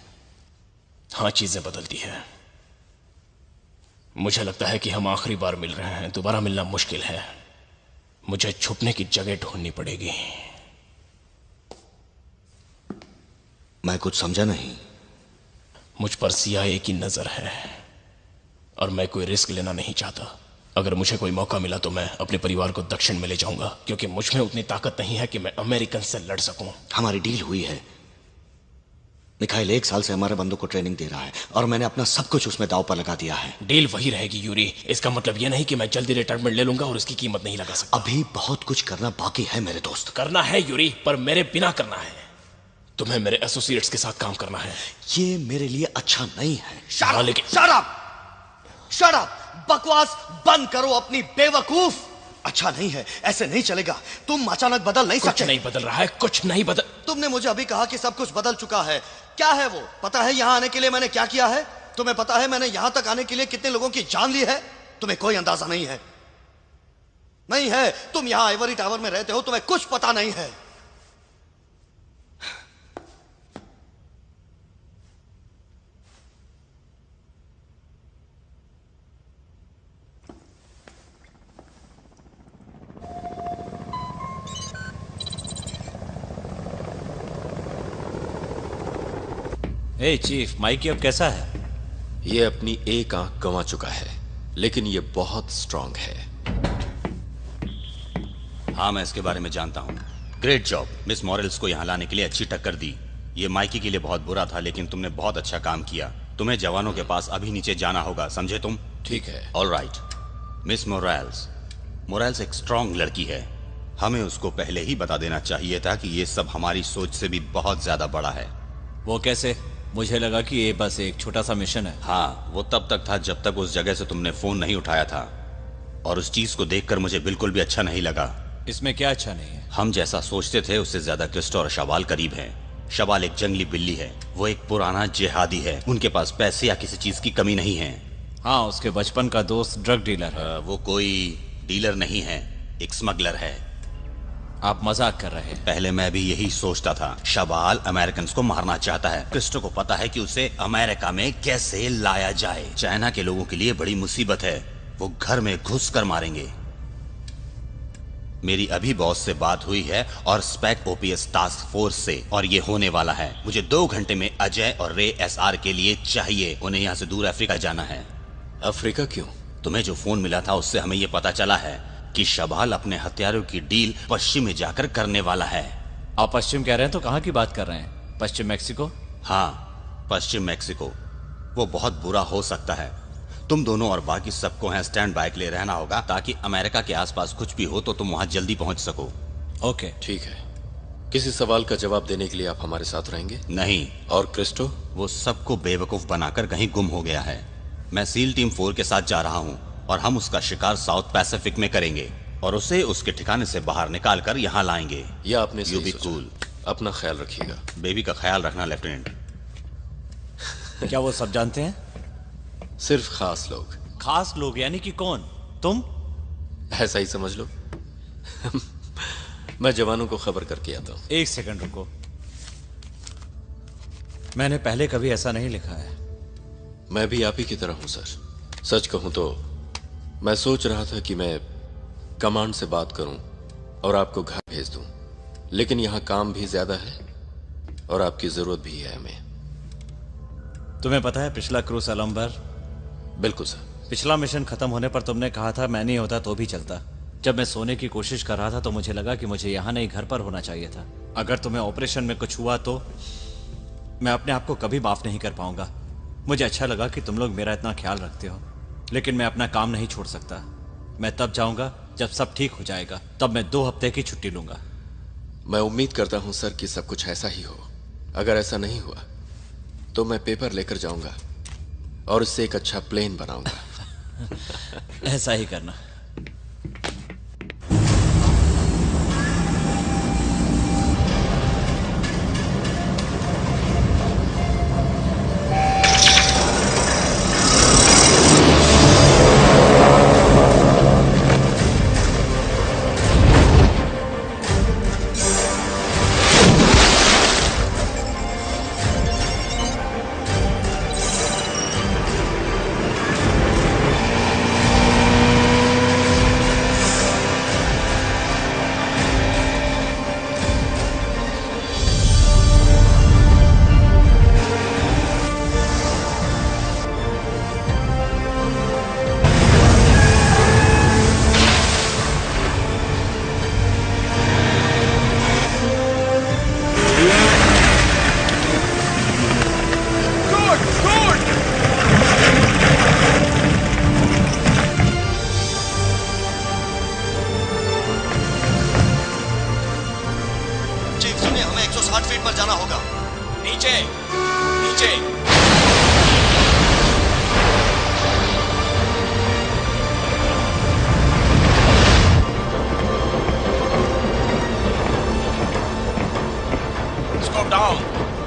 हाँ, चीजें बदलती हैं। मुझे लगता है कि हम आखिरी बार मिल रहे हैं। दोबारा मिलना मुश्किल है। मुझे छुपने की जगह ढूंढनी पड़ेगी। मैं कुछ समझा नहीं। मुझ पर CIA की नजर है और मैं कोई रिस्क लेना नहीं चाहता। अगर मुझे कोई मौका मिला तो मैं अपने परिवार को दक्षिण में ले जाऊंगा, क्योंकि मुझ में उतनी ताकत नहीं है कि मैं अमेरिकन से लड़ सकूं। हमारी डील हुई है। मिखाइल 1 साल से हमारे बंदों को ट्रेनिंग दे रहा है और मैंने अपना सब कुछ उसमें दांव पर लगा दिया है। डील वही रहेगी यूरी। इसका मतलब यह नहीं कि मैं जल्दी रिटायरमेंट ले लूंगा और इसकी कीमत नहीं लगा सकता। अभी बहुत कुछ करना बाकी है मेरे दोस्त। करना है यूरी, पर मेरे बिना करना है। तुम्हें मेरे एसोसिएट्स के साथ काम करना है। ये मेरे लिए अच्छा नहीं है। Shut up! बकवास बंद करो अपनी बेवकूफ। अच्छा नहीं है, ऐसे नहीं चलेगा। तुम अचानक बदल नहीं सकते। कुछ नहीं बदल रहा है, कुछ नहीं बदल। तुमने मुझे अभी कहा कि सब कुछ बदल चुका है। क्या है वो? पता है यहां आने के लिए मैंने क्या किया है? तुम्हें पता है मैंने यहां तक आने के लिए कितने लोगों की जान ली है? तुम्हें कोई अंदाजा नहीं है। नहीं है। तुम यहां आइवरी टावर में रहते हो, तुम्हें कुछ पता नहीं है। ए चीफ, माइकी अब कैसा है? ये अपनी एक आंख गंवा चुका है, लेकिन ये बहुत स्ट्रांग है। हाँ, मैं इसके बारे में जानता हूँ। Great job. मिस मॉरेल्स को यहाँ लाने के लिए अच्छी टक्कर दी। ये माइकी के लिए बहुत बुरा था, लेकिन तुमने बहुत अच्छा काम किया। तुम्हें जवानों के पास अभी नीचे जाना होगा, समझे तुम? ठीक है। All right. मिस मोरेल्स एक स्ट्रांग लड़की है। हमें उसको पहले ही बता देना चाहिए था कि ये सब हमारी सोच से भी बहुत ज्यादा बड़ा है। वो कैसे? मुझे लगा कि ये बस एक छोटा सा मिशन है। हाँ, वो तब तक था जब तक उस जगह से तुमने फोन नहीं उठाया था, और उस चीज को देखकर मुझे बिल्कुल भी अच्छा नहीं लगा। इसमें क्या अच्छा नहीं है? हम जैसा सोचते थे उससे ज्यादा क्रिस्टो और शवाल करीब हैं। शवाल एक जंगली बिल्ली है, वो एक पुराना जिहादी है। उनके पास पैसे या किसी चीज की कमी नहीं है। हाँ, उसके बचपन का दोस्त ड्रग डीलर है। वो कोई डीलर नहीं है, एक स्मगलर है। आप मजाक कर रहे हैं? पहले मैं भी यही सोचता था। शवाल अमेरिकन को मारना चाहता है। क्रिस्टो को पता है कि उसे अमेरिका में कैसे लाया जाए। चाइना के लोगों के लिए बड़ी मुसीबत है, वो घर में घुस कर मारेंगे। मेरी अभी बॉस से बात हुई है और स्पेक ओपीएस टास्क फोर्स से, और ये होने वाला है। मुझे 2 घंटे में अजय और रे एसआर के लिए चाहिए। उन्हें यहाँ से दूर अफ्रीका जाना है। अफ्रीका क्यों? तुम्हें जो फोन मिला था उससे हमें ये पता चला है कि शवाल अपने हथियारों की डील पश्चिम में जाकर करने वाला है। आप पश्चिम कह रहे हैं तो कहाँ की बात कर रहे हैं? पश्चिम मैक्सिको? हाँ, पश्चिम मैक्सिको। वो बहुत बुरा हो सकता है। तुम दोनों और बाकी सबको यहाँ स्टैंड बाय के लिए रहना होगा, ताकि अमेरिका के आसपास कुछ भी हो तो तुम वहाँ जल्दी पहुँच सको। ओके, ठीक है। किसी सवाल का जवाब देने के लिए आप हमारे साथ रहेंगे? नहीं। और क्रिस्टो? वो सबको बेवकूफ बनाकर कहीं गुम हो गया है। मैं सील टीम 4 के साथ जा रहा हूँ, और हम उसका शिकार साउथ पैसिफिक में करेंगे और उसे उसके ठिकाने से बाहर निकाल कर यहाँ लाएंगे। या आपने यू बी कूल। अपना ख्याल रखिएगा। बेबी का ख्याल रखना लेफ्टिनेंट। क्या वो सब जानते हैं? सिर्फ खास लोग। खास लोग यानी कि कौन? तुम? ऐसा ही समझ लो। मैं जवानों को खबर करके आता हूँ। 1 सेकंड रुको। मैंने पहले कभी ऐसा नहीं लिखा है। मैं भी आप ही की तरह हूं सर। सच कहूं तो मैं सोच रहा था कि मैं कमांड से बात करूं और आपको घर भेज दूं, लेकिन यहां काम भी ज्यादा है और आपकी जरूरत भी है हमें। तुम्हें पता है पिछला क्रू सलम्बर? बिल्कुल सर। पिछला मिशन खत्म होने पर तुमने कहा था मैं नहीं होता तो भी चलता। जब मैं सोने की कोशिश कर रहा था तो मुझे लगा कि मुझे यहाँ नहीं घर पर होना चाहिए था। अगर तुम्हें ऑपरेशन में कुछ हुआ तो मैं अपने आप को कभी माफ नहीं कर पाऊंगा। मुझे अच्छा लगा कि तुम लोग मेरा इतना ख्याल रखते हो, लेकिन मैं अपना काम नहीं छोड़ सकता। मैं तब जाऊंगा जब सब ठीक हो जाएगा, तब मैं 2 हफ्ते की छुट्टी लूंगा। मैं उम्मीद करता हूं सर कि सब कुछ ऐसा ही हो। अगर ऐसा नहीं हुआ तो मैं पेपर लेकर जाऊंगा और इससे एक अच्छा प्लेन बनाऊंगा। ऐसा ही करना।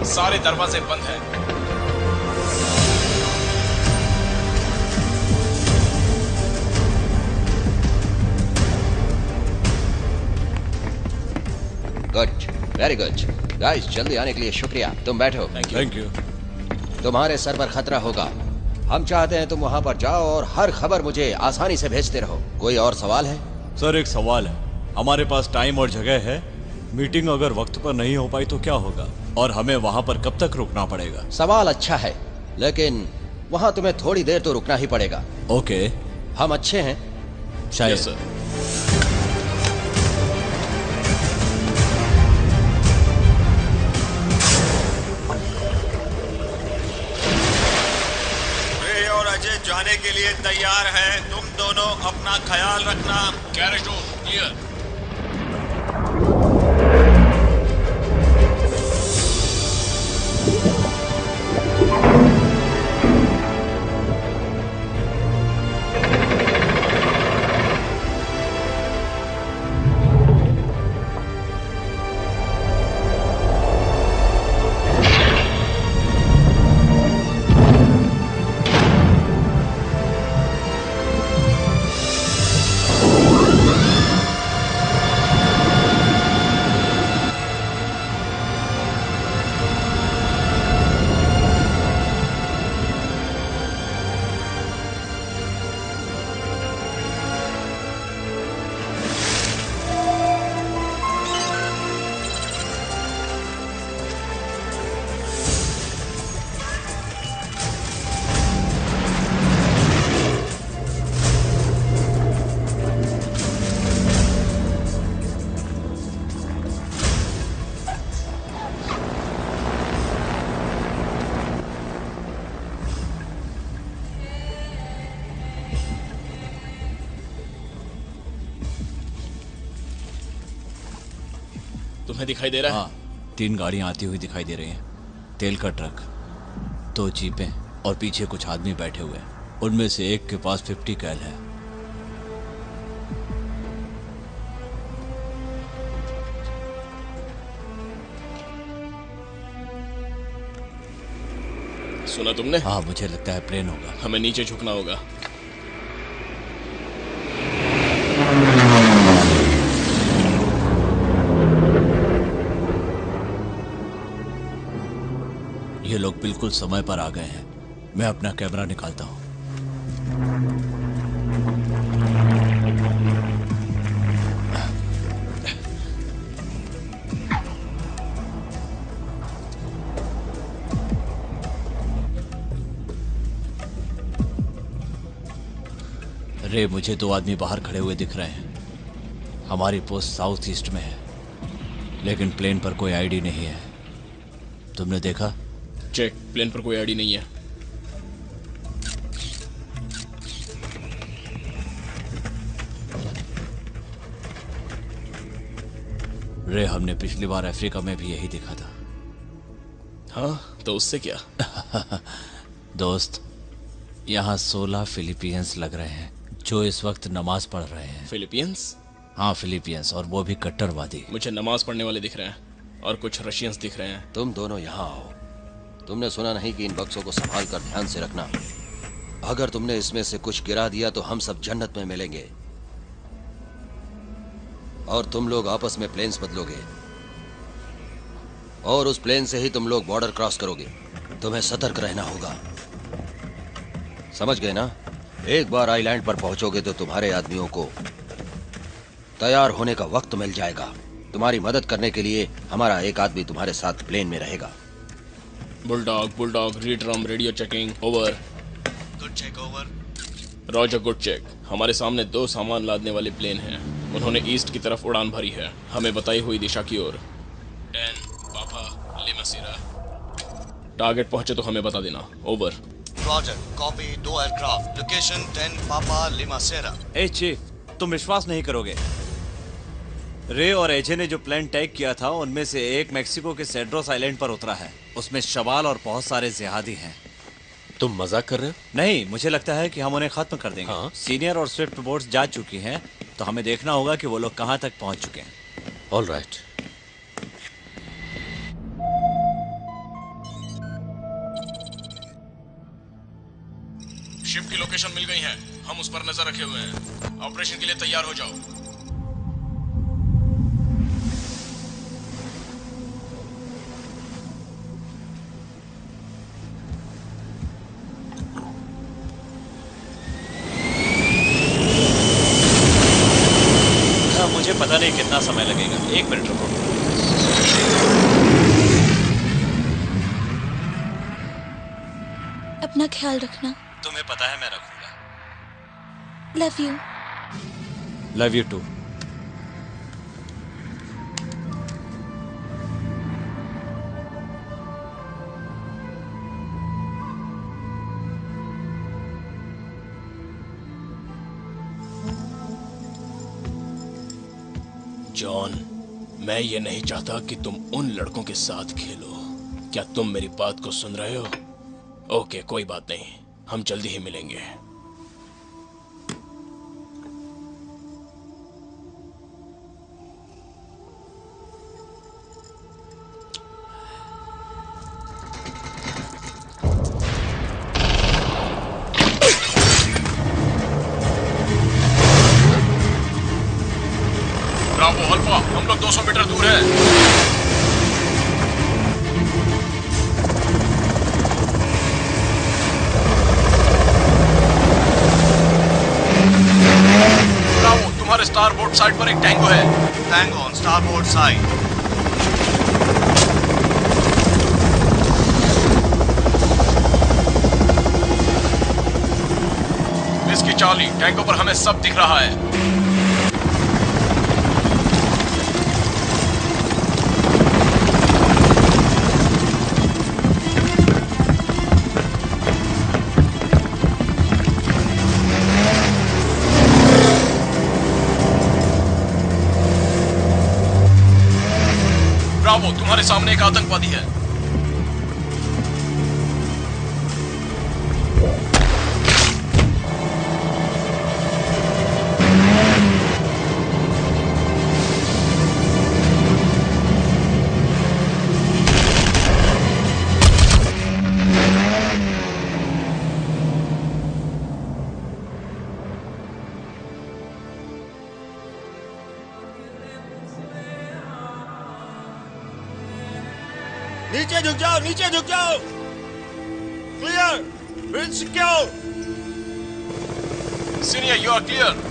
सारे दरवाजे बंद हैं। गुड, वेरी गुड गाइस, जल्दी आने के लिए शुक्रिया। तुम बैठो। Thank you. तुम्हारे सर पर खतरा होगा। हम चाहते हैं तुम वहां पर जाओ और हर खबर मुझे आसानी से भेजते रहो। कोई और सवाल है? सर एक सवाल है। हमारे पास टाइम और जगह है। मीटिंग अगर वक्त पर नहीं हो पाई तो क्या होगा? और हमें वहां पर कब तक रुकना पड़ेगा? सवाल अच्छा है, लेकिन वहां तुम्हें थोड़ी देर तो रुकना ही पड़ेगा। ओके। हम अच्छे हैं? शायद। Yes sir. रे और अजय जाने के लिए तैयार है। तुम दोनों अपना ख्याल रखना। Garage door clear. तुम्हें दिखाई दे रहा है? हाँ, 3 गाड़ियां आती हुई दिखाई दे रही हैं। तेल का ट्रक, 2 जीपें और पीछे कुछ आदमी बैठे हुए हैं। उनमें से एक के पास 50 कैल है। सुना तुमने? हाँ, मुझे लगता है प्लेन होगा। हमें नीचे झुकना होगा। ये लोग बिल्कुल समय पर आ गए हैं। मैं अपना कैमरा निकालता हूँ। रे, मुझे 2 आदमी बाहर खड़े हुए दिख रहे हैं। हमारी पोस्ट साउथ ईस्ट में है, लेकिन प्लेन पर कोई आईडी नहीं है। तुमने देखा? चेक, प्लेन पर कोई आईडी नहीं है। रे, हमने पिछली बार अफ्रीका में भी यही देखा था। हाँ, तो उससे क्या? दोस्त, यहाँ 16 फिलीपींस लग रहे हैं जो इस वक्त नमाज पढ़ रहे हैं। फिलीपींस? हाँ, फिलीपींस, और वो भी कट्टरवादी। मुझे नमाज पढ़ने वाले दिख रहे हैं और कुछ रशियंस दिख रहे हैं। तुम दोनों यहाँ आओ। तुमने सुना नहीं कि इन बक्सों को संभाल कर ध्यान से रखना। अगर तुमने इसमें से कुछ गिरा दिया तो हम सब जन्नत में मिलेंगे, और तुम लोग आपस में प्लेन्स बदलोगे, और उस प्लेन से ही तुम लोग बॉर्डर क्रॉस करोगे। तुम्हें सतर्क रहना होगा, समझ गए ना? एक बार आइलैंड पर पहुंचोगे तो तुम्हारे आदमियों को तैयार होने का वक्त मिल जाएगा। तुम्हारी मदद करने के लिए हमारा एक आदमी तुम्हारे साथ प्लेन में रहेगा। Bulldog, reed drum, radio checking, over. Good check, over. Roger, good check. हमारे सामने 2 सामान लादने वाले प्लेन हैं। उन्होंने ईस्ट की तरफ उड़ान भरी है, हमें बताई हुई दिशा की ओर। 10 पापा लिमा सीरा। टारगेट पहुंचे तो हमें बता देना। Over. Roger, copy. 2 aircraft, location 10 पापा लिमा सीरा। ए चीफ, तुम विश्वास नहीं करोगे। रे और एजे ने जो प्लेन टैग किया था उनमें से एक मेक्सिको के सेड्रोस आइलैंड पर उतरा है। उसमें शवाल और बहुत सारे जिहादी हैं। तुम मजाक कर रहे हो? नहीं, मुझे लगता है कि हम उन्हें खत्म कर देंगे। हाँ? सीनियर और स्विफ्ट बोट्स जा चुकी हैं, तो हमें देखना होगा कि वो लोग कहां तक पहुंच चुके हैं। All right. शिप की लोकेशन मिल गई है, हम उस पर नजर रखे हुए हैं। ऑपरेशन के लिए तैयार हो जाओ। मुझे पता नहीं कितना समय लगेगा। 1 मिनट रुको। अपना ख्याल रखना। तुम्हें पता है मैं रखूंगा। Love you. Love you too. John, मैं ये नहीं चाहता कि तुम उन लड़कों के साथ खेलो। क्या तुम मेरी बात को सुन रहे हो? ओके, कोई बात नहीं, हम जल्दी ही मिलेंगे। ब्रावो अल्फा, हम लोग 200 मीटर दूर है। ब्रावो, तुम्हारे स्टारबोर्ड साइड पर एक टैंगो है। Tango on starboard side. इसकी चार्ली, टैंगो पर हमें सब दिख रहा है। ब्रावो, तुम्हारे सामने एक आतंकवादी है। नीचे झुक जाओ, नीचे झुक जाओ। Clear, bridge secure. Senior, you are clear.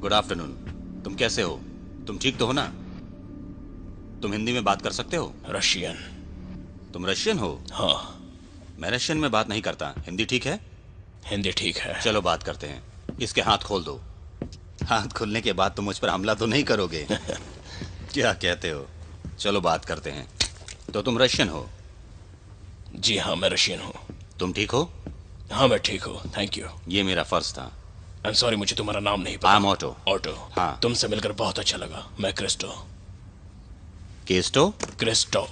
Good afternoon. तुम कैसे हो? तुम ठीक तो हो ना? तुम हिंदी में बात कर सकते हो? रशियन। तुम रशियन हो? हाँ। मैं रशियन में बात नहीं करता। हिंदी ठीक है? हिंदी ठीक है। चलो बात करते हैं। इसके हाथ खोल दो। हाथ खोलने के बाद तुम मुझ पर हमला तो नहीं करोगे? क्या कहते हो? चलो बात करते हैं। तो तुम रशियन हो? जी हाँ, मैं रशियन हूँ। तुम ठीक हो? हाँ, मैं ठीक हूँ, थैंक यू। ये मेरा फर्ज था। सॉरी, मुझे तुम्हारा नाम नहीं पता। I am Otto. ऑटो। हाँ। तुमसे मिलकर बहुत अच्छा लगा। मैं Kristo. Kesto? Kristo.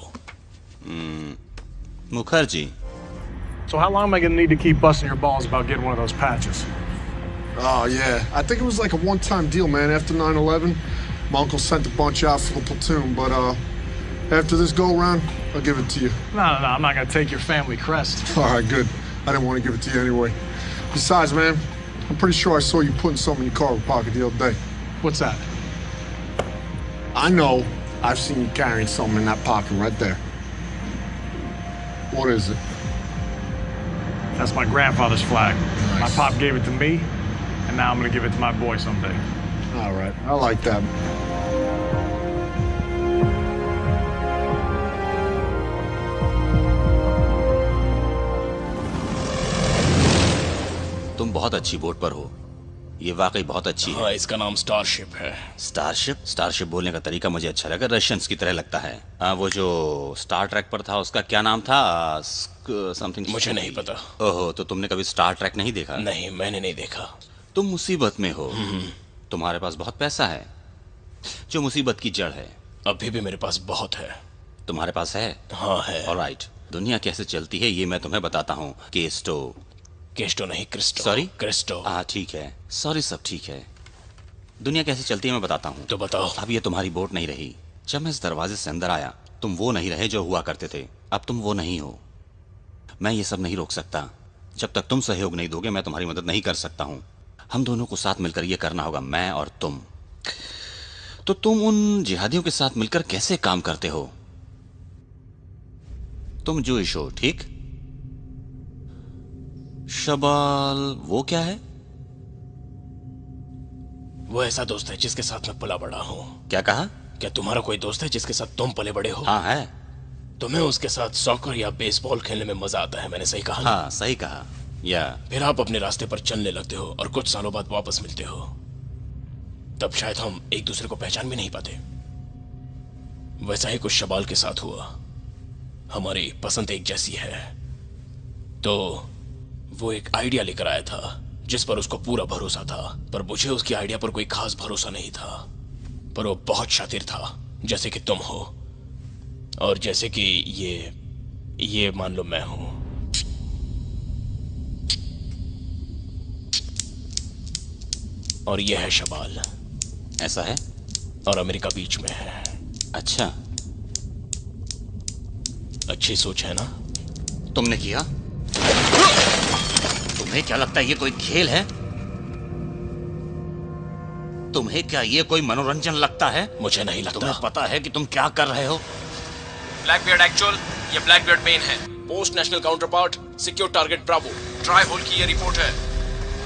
Mukherjee. So how long am I going to need to keep busting your balls about getting one of those patches? Oh, yeah. I think it was like a one-time deal, man. After 9/11, my uncle sent a bunch out for the platoon, but after this go-around, I'll give it to you. No, I'm not going to take your family crest. All right, good. I didn't want to give it to you anyway. Besides, man, I'm pretty sure I saw you putting something in your cargo pocket the other day. What's that? I know. I've seen you carrying something in that pocket right there. What is it? That's my grandfather's flag. Nice. My pop gave it to me, and now I'm going to give it to my boy someday. All right. I like that. तुम बहुत अच्छी boat पर हो। ये वाकई बहुत अच्छी है। हाँ, इसका नाम स्टारशिप है। स्टारशिप? स्टारशिप बोलने का तरीका मुझे अच्छा लगा, रशियंस की तरह लगता है। वो जो स्टार ट्रैक पर था उसका क्या नाम था? समथिंग। मुझे नहीं पता। ओहो, तो तुमने कभी स्टार ट्रैक नहीं देखा? नहीं, मैंने नहीं देखा। तुम मुसीबत में हो। तुम्हारे पास बहुत पैसा है, जो मुसीबत की जड़ है। अभी भी मेरे पास बहुत है। तुम्हारे पास है? हाँ है। ऑलराइट। दुनिया कैसे चलती है ये मैं तुम्हें बताता हूँ। केस्टो। केस्टो नहीं, क्रिस्टो। सॉरी? क्रिस्टो। हाँ ठीक है, सॉरी, सब ठीक है। दुनिया कैसे चलती है मैं बताता हूँ। तो बताओ। अब ये तुम्हारी बोट नहीं रही। जब मैं इस दरवाजे से अंदर आया, तुम वो नहीं रहे जो हुआ करते थे। अब तुम वो नहीं हो। मैं ये सब नहीं रोक सकता। जब तक तुम सहयोग नहीं दोगे मैं तुम्हारी मदद नहीं कर सकता हूँ। हम दोनों को साथ मिलकर ये करना होगा, मैं और तुम। तो तुम उन जिहादियों के साथ मिलकर कैसे काम करते हो? तुम जूइश हो, ठीक? शबाल वो क्या है? वो ऐसा दोस्त है जिसके साथ मैं पला बड़ा हूं। क्या कहा? क्या तुम्हारा कोई दोस्त है जिसके साथ तुम पले बड़े हो? हाँ है। तुम्हें उसके साथ सॉकर या बेसबॉल खेलने में मजा आता है, मैंने सही कहा ना? हाँ सही कहा। या फिर आप अपने रास्ते पर चलने लगते हो और कुछ सालों बाद वापस मिलते हो। तब शायद हम एक दूसरे को पहचान भी नहीं पाते। वैसा ही कुछ शबाल के साथ हुआ। हमारी पसंद एक जैसी है, तो वो एक आइडिया लेकर आया था जिस पर उसको पूरा भरोसा था, पर मुझे उसकी आइडिया पर कोई खास भरोसा नहीं था। पर वो बहुत शातिर था, जैसे कि तुम हो, और जैसे कि ये मान लो मैं हूं। और ये है शबाल। ऐसा है? और अमेरिका बीच में है। अच्छा, अच्छी सोच है ना? तुमने किया? तुम्हें क्या लगता है ये कोई खेल है? तुम्हें क्या ये कोई मनोरंजन लगता है? मुझे नहीं लगता। तुम्हें पता है कि तुम क्या कर रहे हो? ब्लैकबियर्ड एक्चुअल, ये ब्लैकबियर्ड मेन है। Post national counterpart, secure target bravo. ट्राई होल की ये रिपोर्ट है।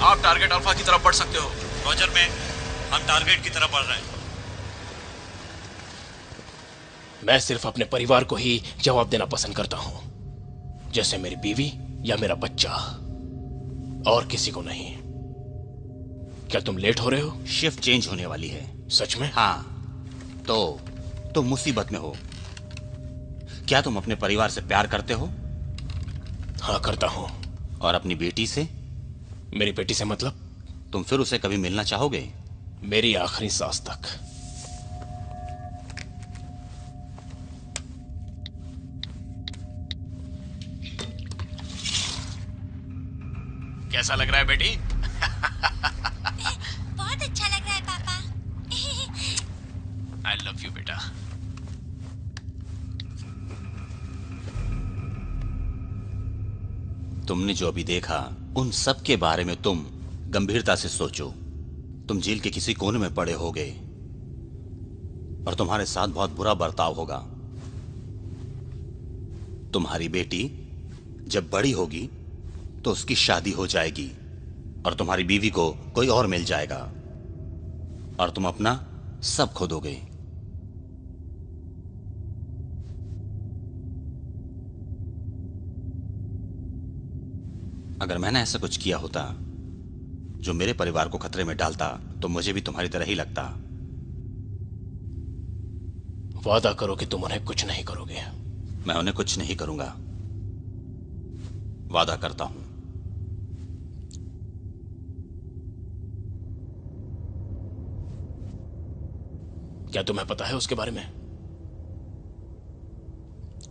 आप टारगेट अल्फा की तरफ बढ़ सकते हो। रॉजर में, हम टारगेट की तरफ बढ़ रहे हैं। मैं सिर्फ अपने परिवार को ही जवाब देना पसंद करता हूं, जैसे मेरी बीवी या मेरा बच्चा, और किसी को नहीं। क्या तुम लेट हो रहे हो? शिफ्ट चेंज होने वाली है। सच में? हाँ। तो तुम मुसीबत में हो। क्या तुम अपने परिवार से प्यार करते हो? हाँ करता हूं। और अपनी बेटी से? मेरी बेटी से मतलब? तुम फिर उसे कभी मिलना चाहोगे? मेरी आखिरी सांस तक। कैसा लग रहा है बेटी? बहुत अच्छा लग रहा है पापा। आई लव यू बेटा। तुमने जो अभी देखा, उन सब के बारे में तुम गंभीरता से सोचो। तुम जेल के किसी कोने में पड़े होगे और तुम्हारे साथ बहुत बुरा बर्ताव होगा। तुम्हारी बेटी जब बड़ी होगी तो उसकी शादी हो जाएगी और तुम्हारी बीवी को कोई और मिल जाएगा और तुम अपना सब खो दोगे। अगर मैंने ऐसा कुछ किया होता जो मेरे परिवार को खतरे में डालता तो मुझे भी तुम्हारी तरह ही लगता। वादा करो कि तुम उन्हें कुछ नहीं करोगे। मैं उन्हें कुछ नहीं करूंगा, वादा करता हूं। क्या तुम्हें पता है उसके बारे में?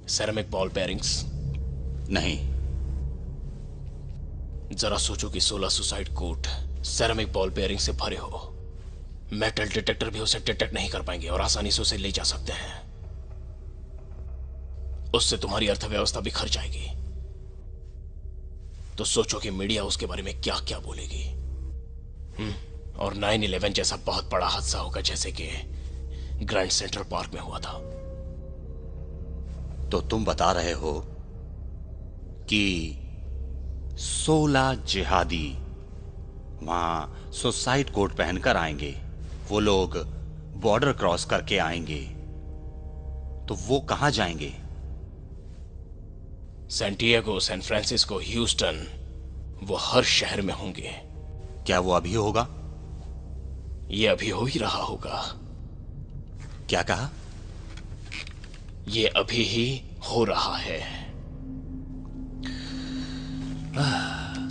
Ceramic ball bearings? नहीं। जरा सोचो कि 16 suicide coat ceramic ball bearing से भरे हो। मेटल डिटेक्टर भी उसे डिटेक्ट नहीं कर पाएंगे और आसानी से उसे ले जा सकते हैं। उससे तुम्हारी अर्थव्यवस्था बिखर जाएगी। तो सोचो कि मीडिया उसके बारे में क्या क्या बोलेगी। और 9/11 जैसा बहुत बड़ा हादसा होगा, जैसे कि ग्रैंड सेंट्रल पार्क में हुआ था। तो तुम बता रहे हो कि 16 जिहादी वहां सुसाइड कोट पहनकर आएंगे। वो लोग बॉर्डर क्रॉस करके आएंगे, तो वो कहां जाएंगे? सैंटियागो, सैन फ्रांसिस्को, ह्यूस्टन, वो हर शहर में होंगे। क्या वो अभी होगा? ये अभी हो ही रहा होगा। क्या कहा? ये अभी ही हो रहा है।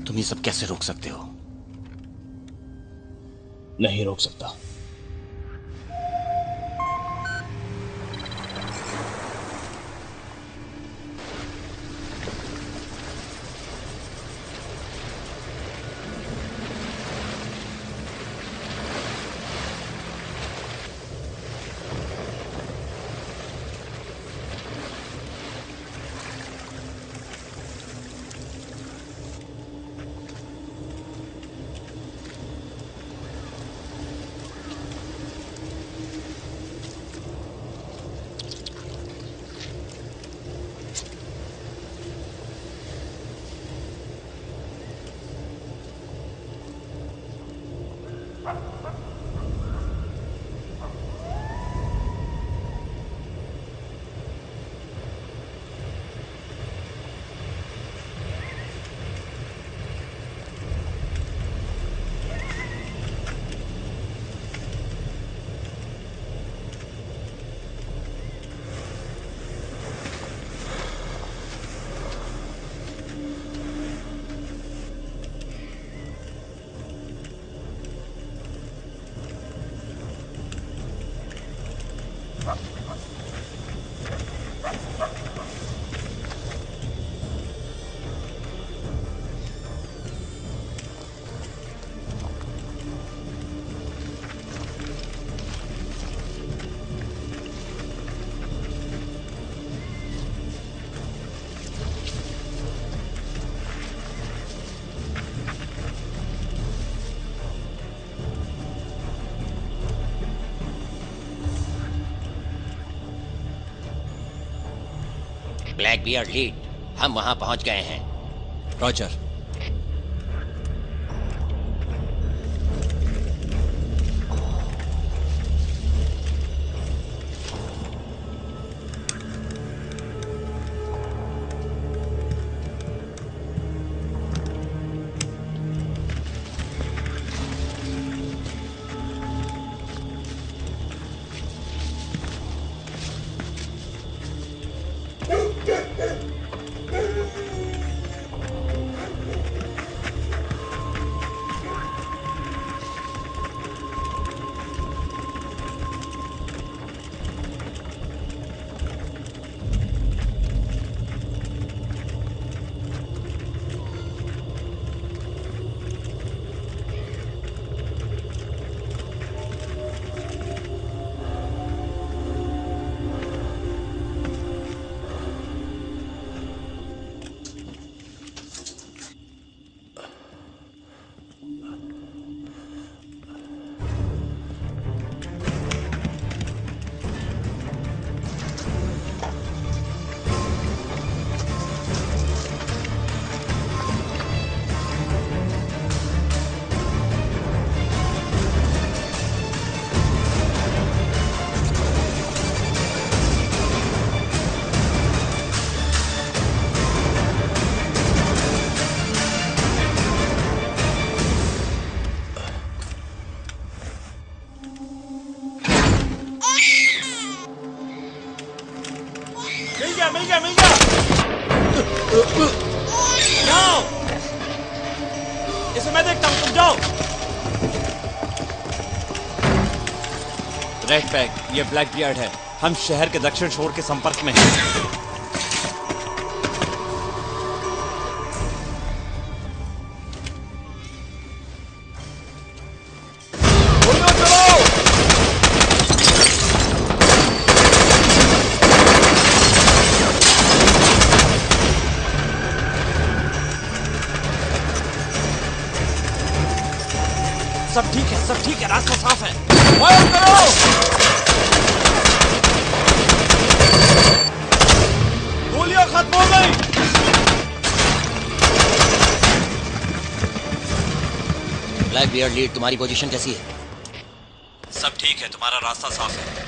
तुम ये सब कैसे रोक सकते हो? नहीं रोक सकता। ब्लैक बियर्ड लीड, हम वहां पहुंच गए हैं। रॉजर। मिल गया जाओ, इसे मैं देखता हूं, तुम जाओ। रेड पैक, ये ब्लैक बियर्ड है। हम शहर के दक्षिण छोर के संपर्क में हैं। सब ठीक है, रास्ता साफ है। फायर करो! गोलियां खत्म हो गई। ब्लैक बियर्ड लीड, तुम्हारी पोजीशन कैसी है? सब ठीक है, तुम्हारा रास्ता साफ है।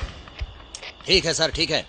ठीक है सर, ठीक है।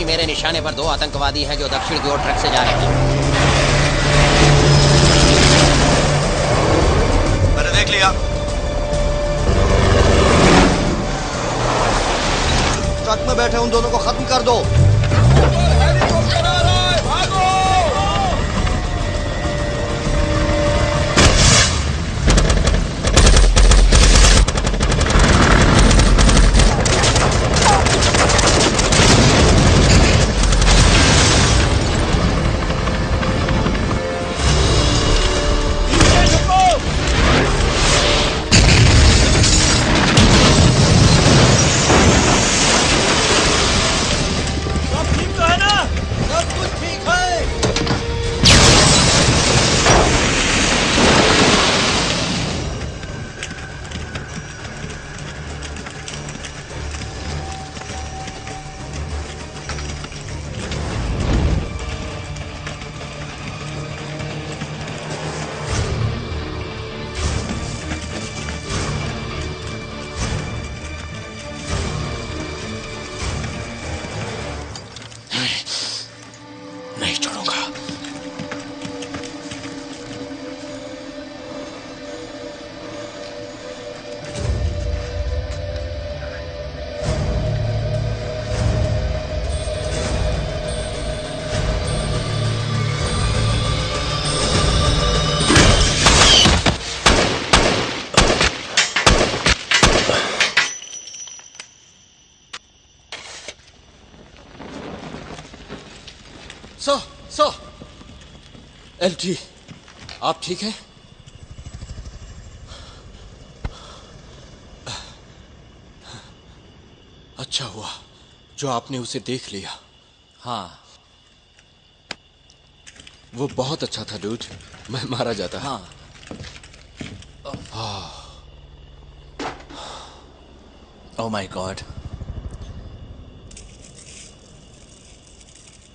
मेरे निशाने पर 2 आतंकवादी हैं जो दक्षिण की ओर ट्रक से जा रहे हैं। मैंने देख लिया। ट्रक में बैठे उन दोनों को खत्म कर दो। हेलीकॉप्टर आ रहा है, भागो! ठीक तो है सर एलटी, आप ठीक हैं? अच्छा हुआ जो आपने उसे देख लिया। हाँ, वो बहुत अच्छा था डूड, मैं मारा जाता। हाँ। ओह माय गॉड,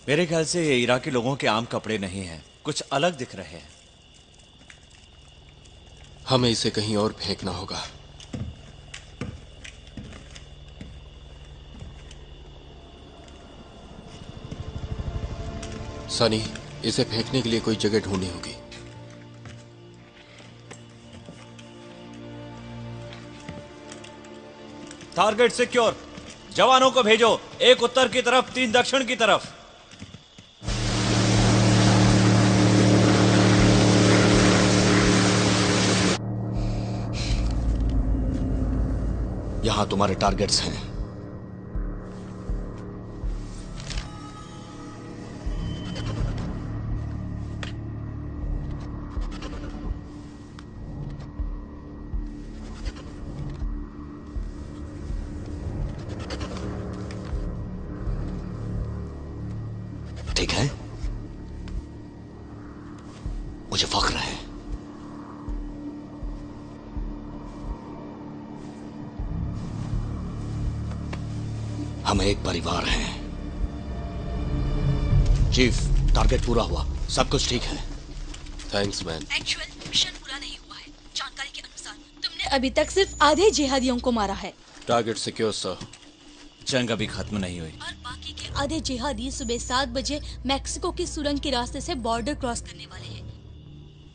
मेरे ख्याल से ये इराकी लोगों के आम कपड़े नहीं हैं, कुछ अलग दिख रहे हैं। हमें इसे कहीं और फेंकना होगा। सनी, इसे फेंकने के लिए कोई जगह ढूंढनी होगी। टारगेट सिक्योर, जवानों को भेजो, एक उत्तर की तरफ, 3 दक्षिण की तरफ। यहां तुम्हारे टारगेट्स हैं। ठीक है, मुझे फख्र है। हम एक परिवार हैं। चीफ, टारगेट पूरा हुआ, सब कुछ ठीक है। Thanks man. एक्चुअल मिशन पूरा नहीं हुआ है। जानकारी के अनुसार तुमने अभी तक सिर्फ आधे जिहादियों को मारा है। Target secure sir. जंग अभी खत्म नहीं हुई और बाकी के आधे जिहादी सुबह 7 बजे मैक्सिको की सुरंग के रास्ते से बॉर्डर क्रॉस करने वाले हैं।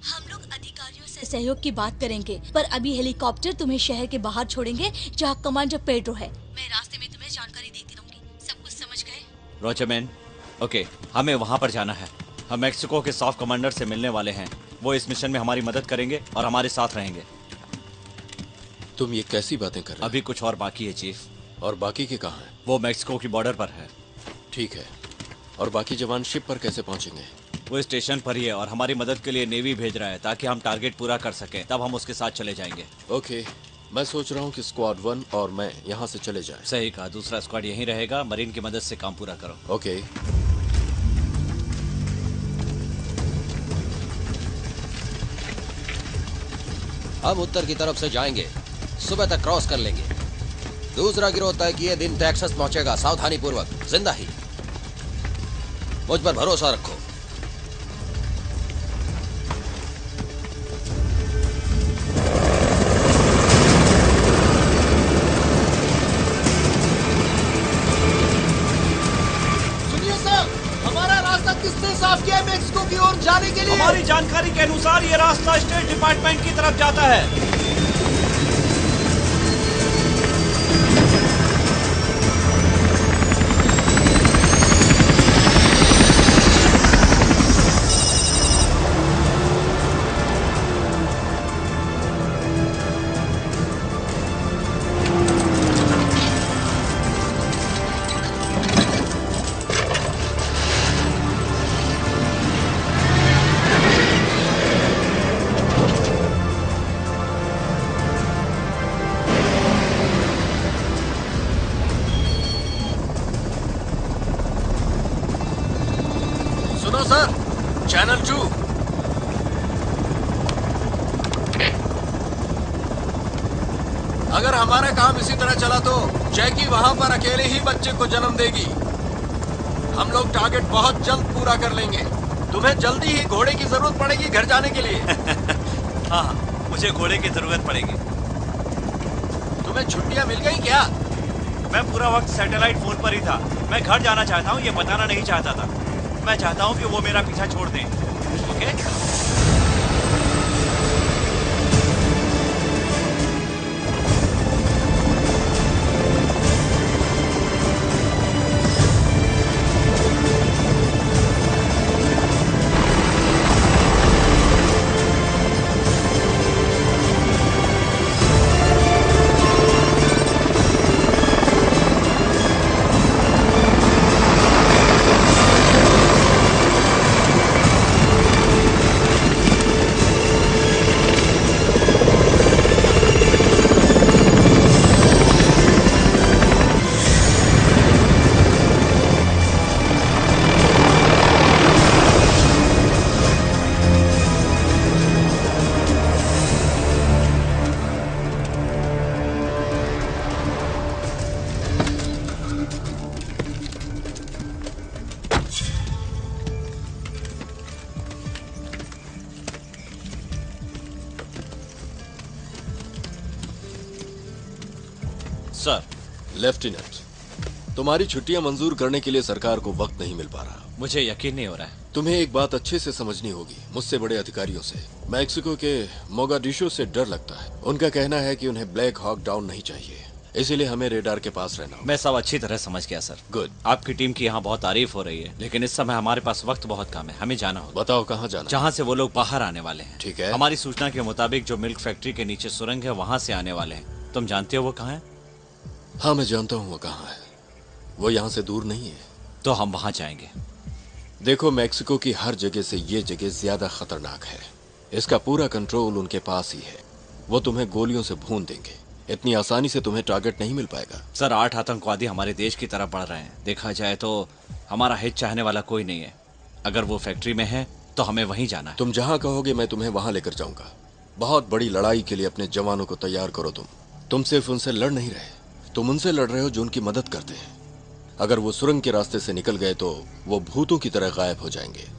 हम लोग अधिकारियों से सहयोग की बात करेंगे, पर अभी हेलीकॉप्टर तुम्हें शहर के बाहर छोड़ेंगे जहां कमांडर पेड्रो है। मैं रास्ते में तुम्हें जानकारी देती रहूंगी। सब कुछ समझ गए? रोजर मैन, ओके, हमें वहां पर जाना है। हम मैक्सिको के सॉफ्ट कमांडर से मिलने वाले हैं। वो इस मिशन में हमारी मदद करेंगे और हमारे साथ रहेंगे। तुम ये कैसी बातें कर रहे हो? अभी कुछ और बाकी है चीफ। और बाकी के कहाँ हैं? वो मैक्सिको की बॉर्डर पर है। ठीक है, और बाकी जवान शिप पर कैसे पहुंचेंगे? वो स्टेशन पर ही है और हमारी मदद के लिए नेवी भेज रहा है ताकि हम टारगेट पूरा कर सकें, तब हम उसके साथ चले जाएंगे। ओके, मैं सोच रहा हूँ कि स्क्वाड 1 और मैं यहाँ से चले जाएं। सही कहा, दूसरा स्क्वाड यहीं रहेगा। मरीन की मदद से काम पूरा करो। ओके। हम उत्तर की तरफ से जाएंगे, सुबह तक क्रॉस कर लेंगे। दूसरा गिरोह तय किए दिन टेक्सास पहुंचेगा, सावधानी पूर्वक, जिंदा ही। मुझ पर भरोसा रखो। सुनिए सर, हमारा रास्ता किसने साफ किया है मैक्सिको की ओर जाने के लिए? हमारी जानकारी के अनुसार ये रास्ता स्टेट डिपार्टमेंट की तरफ जाता है। सुनो सर, चैनल 2। अगर हमारा काम इसी तरह चला तो जैकी वहां पर अकेले ही बच्चे को जन्म देगी। हम लोग टारगेट बहुत जल्द पूरा कर लेंगे। तुम्हें जल्दी ही घोड़े की जरूरत पड़ेगी घर जाने के लिए। हाँ, मुझे घोड़े की जरूरत पड़ेगी। तुम्हें छुट्टियां मिल गई क्या? मैं पूरा वक्त सैटेलाइट फोन पर ही था। मैं घर जाना चाहता हूँ, ये बताना नहीं चाहता था। मैं चाहता हूँ कि वो मेरा पीछा छोड़ दें। ओके? लेफ्टिनेंट, तुम्हारी छुट्टियां मंजूर करने के लिए सरकार को वक्त नहीं मिल पा रहा। मुझे यकीन नहीं हो रहा है। तुम्हें एक बात अच्छे से समझनी होगी, मुझसे बड़े अधिकारियों से। मैक्सिको के मोगाडिशो से डर लगता है। उनका कहना है कि उन्हें ब्लैक हॉक डाउन नहीं चाहिए, इसीलिए हमें रेडार के पास रहना होगा। मैं सब अच्छी तरह समझ गया सर। गुड। आपकी टीम की यहाँ बहुत तारीफ हो रही है, लेकिन इस समय हमारे पास वक्त बहुत कम है। हमें जाना होगा। बताओ कहाँ जाना? जहाँ से वो लोग बाहर आने वाले हैं। ठीक है। हमारी सूचना के मुताबिक जो मिल्क फैक्ट्री के नीचे सुरंग है, वहाँ से आने वाले हैं। तुम जानते हो वो कहाँ है? हाँ, मैं जानता हूँ वो कहाँ है। वो यहाँ से दूर नहीं है। तो हम वहाँ जाएंगे। देखो, मैक्सिको की हर जगह से ये जगह ज्यादा खतरनाक है। इसका पूरा कंट्रोल उनके पास ही है। वो तुम्हें गोलियों से भून देंगे। इतनी आसानी से तुम्हें टारगेट नहीं मिल पाएगा। सर, 8 आतंकवादी हमारे देश की तरफ बढ़ रहे हैं। देखा जाए तो हमारा हित चाहने वाला कोई नहीं है। अगर वो फैक्ट्री में है तो हमें वहीं जाना है। तुम जहाँ कहोगे मैं तुम्हें वहाँ लेकर जाऊंगा। बहुत बड़ी लड़ाई के लिए अपने जवानों को तैयार करो। तुम सिर्फ उनसे लड़ नहीं रहे, तुम उनसे लड़ रहे हो जो उनकी मदद करते हैं। अगर वो सुरंग के रास्ते से निकल गए तो वो भूतों की तरह गायब हो जाएंगे।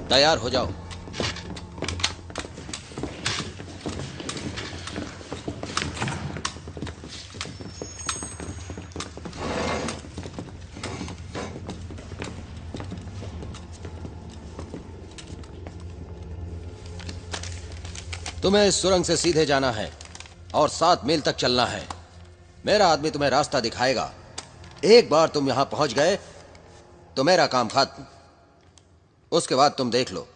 तैयार हो जाओ। तुम्हें इस सुरंग से सीधे जाना है और 7 मील तक चलना है। मेरा आदमी तुम्हें रास्ता दिखाएगा। एक बार तुम यहां पहुंच गए तो मेरा काम खत्म। उसके बाद तुम देख लो।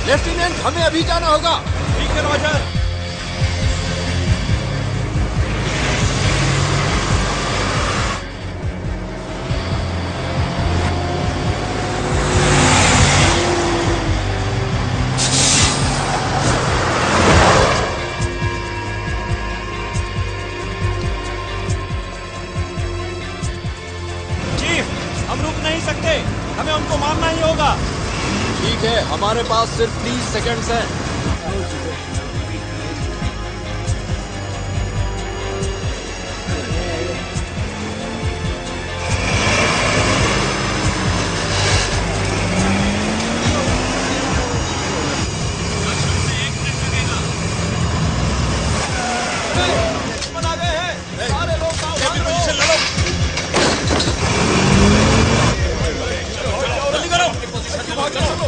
लेफ्टिनेंट, हमें अभी जाना होगा। ठीक है रॉजर। चीफ, हम रुक नहीं सकते, हमें उनको मारना ही होगा। ठीक है, हमारे पास सिर्फ 30 सेकंड्स हैं। चलो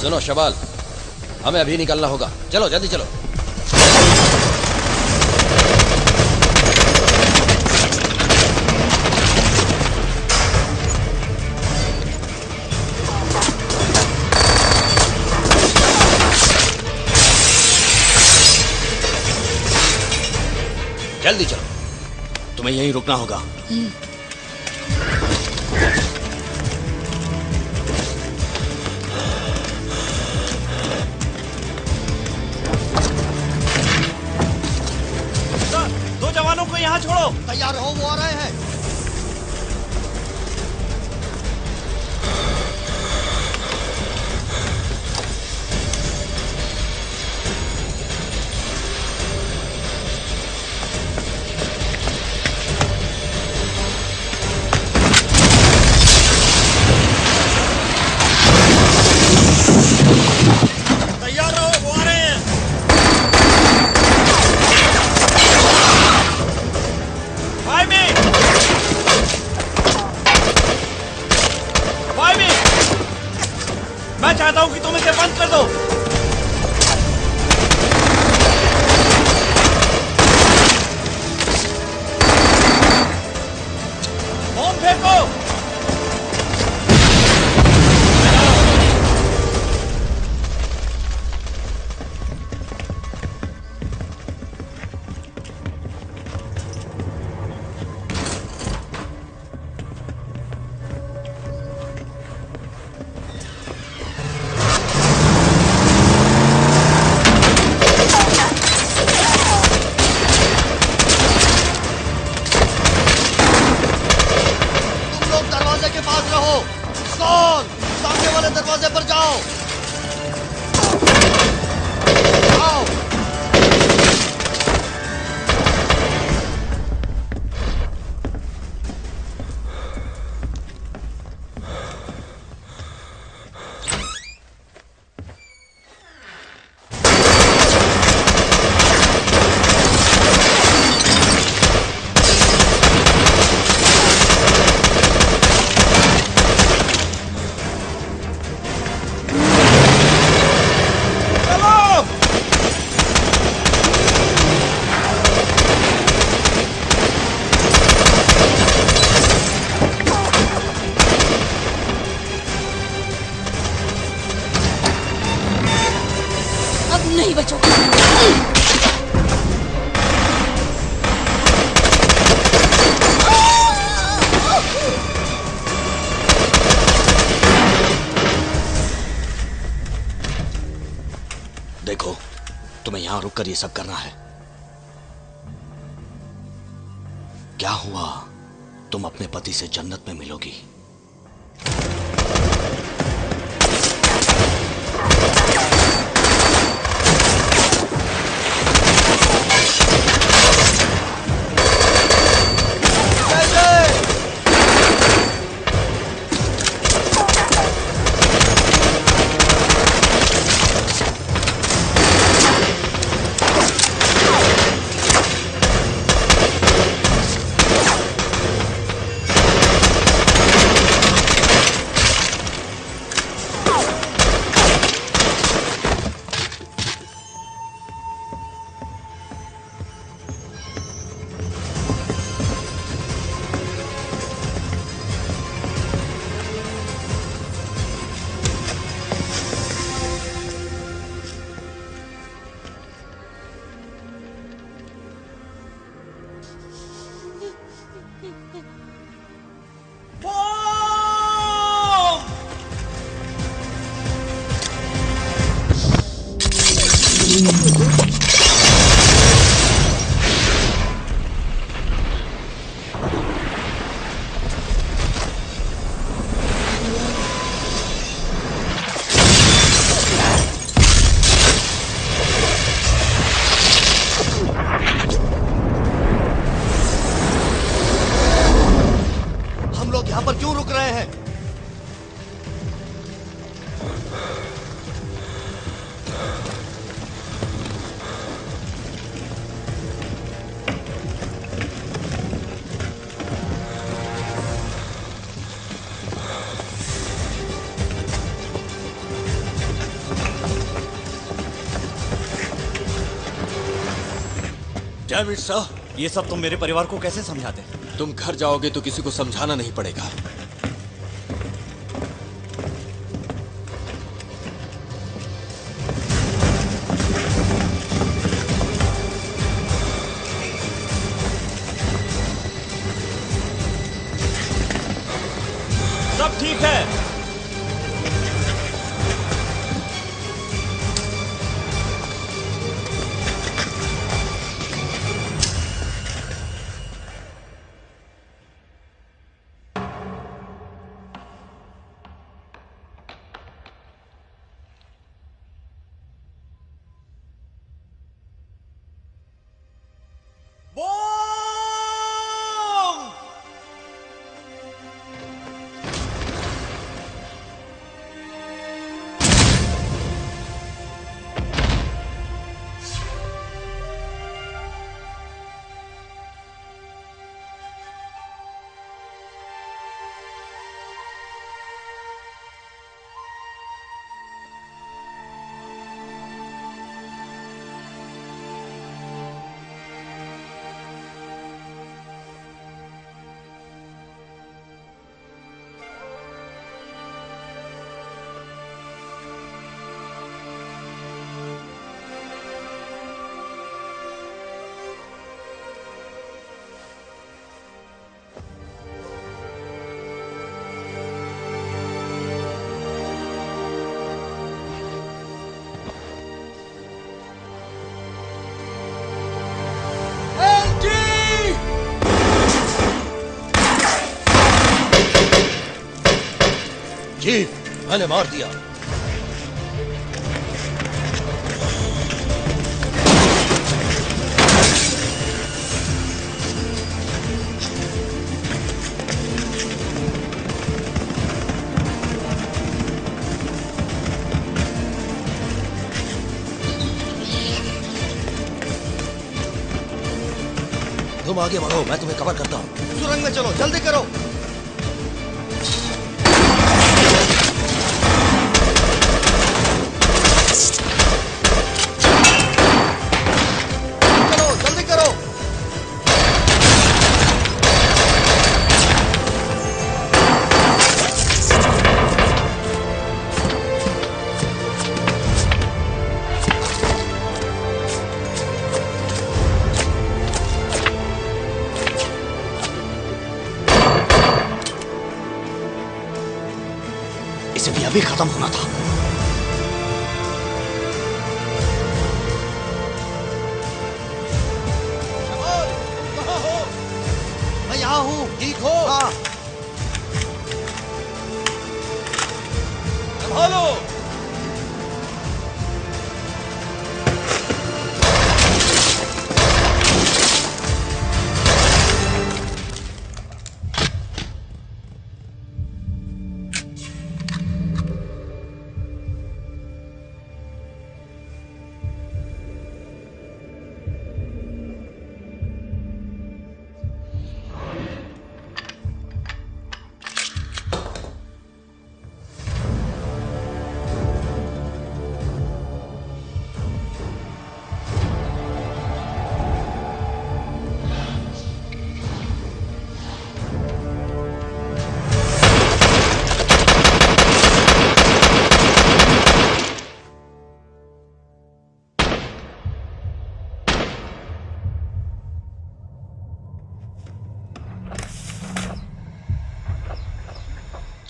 सुनो शबाल, हमें अभी निकलना होगा। चलो जल्दी चलो। जल्दी चलो, तुम्हें यहीं रुकना होगा। दो जवानों को यहाँ छोड़ो। तैयार रहो, वो आ रहे हैं। तैयार रहो, वो आ रहे हैं। भाई में मैं चाहता हूं कि तुम इसे बंद कर दो। बम फेंको। नहीं बचोगे। देखो, तुम्हें यहां रुककर ये सब करना है। क्या हुआ? तुम अपने पति से जन्नत में मिलोगी। हम लोग यहां पर क्यों रुक रहे हैं? डैम इट सर, ये सब तुम मेरे परिवार को कैसे समझाते? तुम घर जाओगे तो किसी को समझाना नहीं पड़ेगा। सब ठीक है। चीफ, मैंने मार दिया। तुम आगे बढ़ो, मैं तुम्हें कवर करता हूं। सुरंग में चलो, जल्दी करो। इसे भी अभी खत्म होना था। कहाँ हो? मैं यहाँ हूँ, ठीक हो? हाँ। संभालो।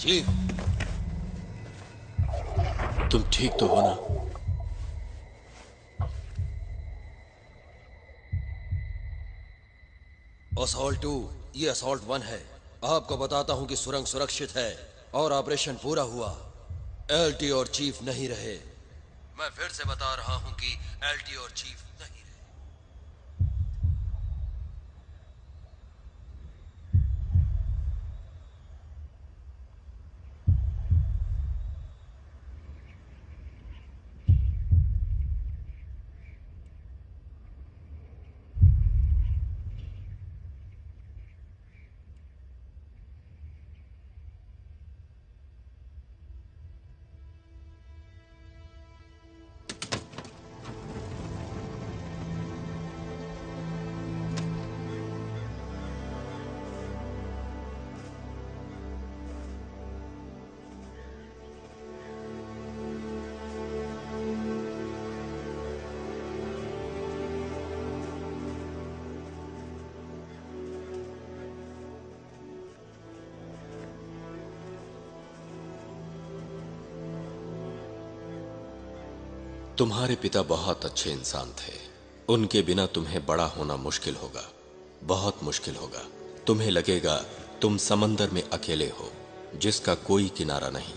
चीफ, तुम ठीक तो हो ना? असॉल्ट 2, ये असॉल्ट 1 है। आपको बताता हूं कि सुरंग सुरक्षित है और ऑपरेशन पूरा हुआ। एलटी और चीफ नहीं रहे। मैं फिर से बता रहा हूं कि एलटी और चीफ नहीं रहे। तुम्हारे पिता बहुत अच्छे इंसान थे। उनके बिना तुम्हें बड़ा होना मुश्किल होगा, बहुत मुश्किल होगा। तुम्हें लगेगा तुम समंदर में अकेले हो, जिसका कोई किनारा नहीं।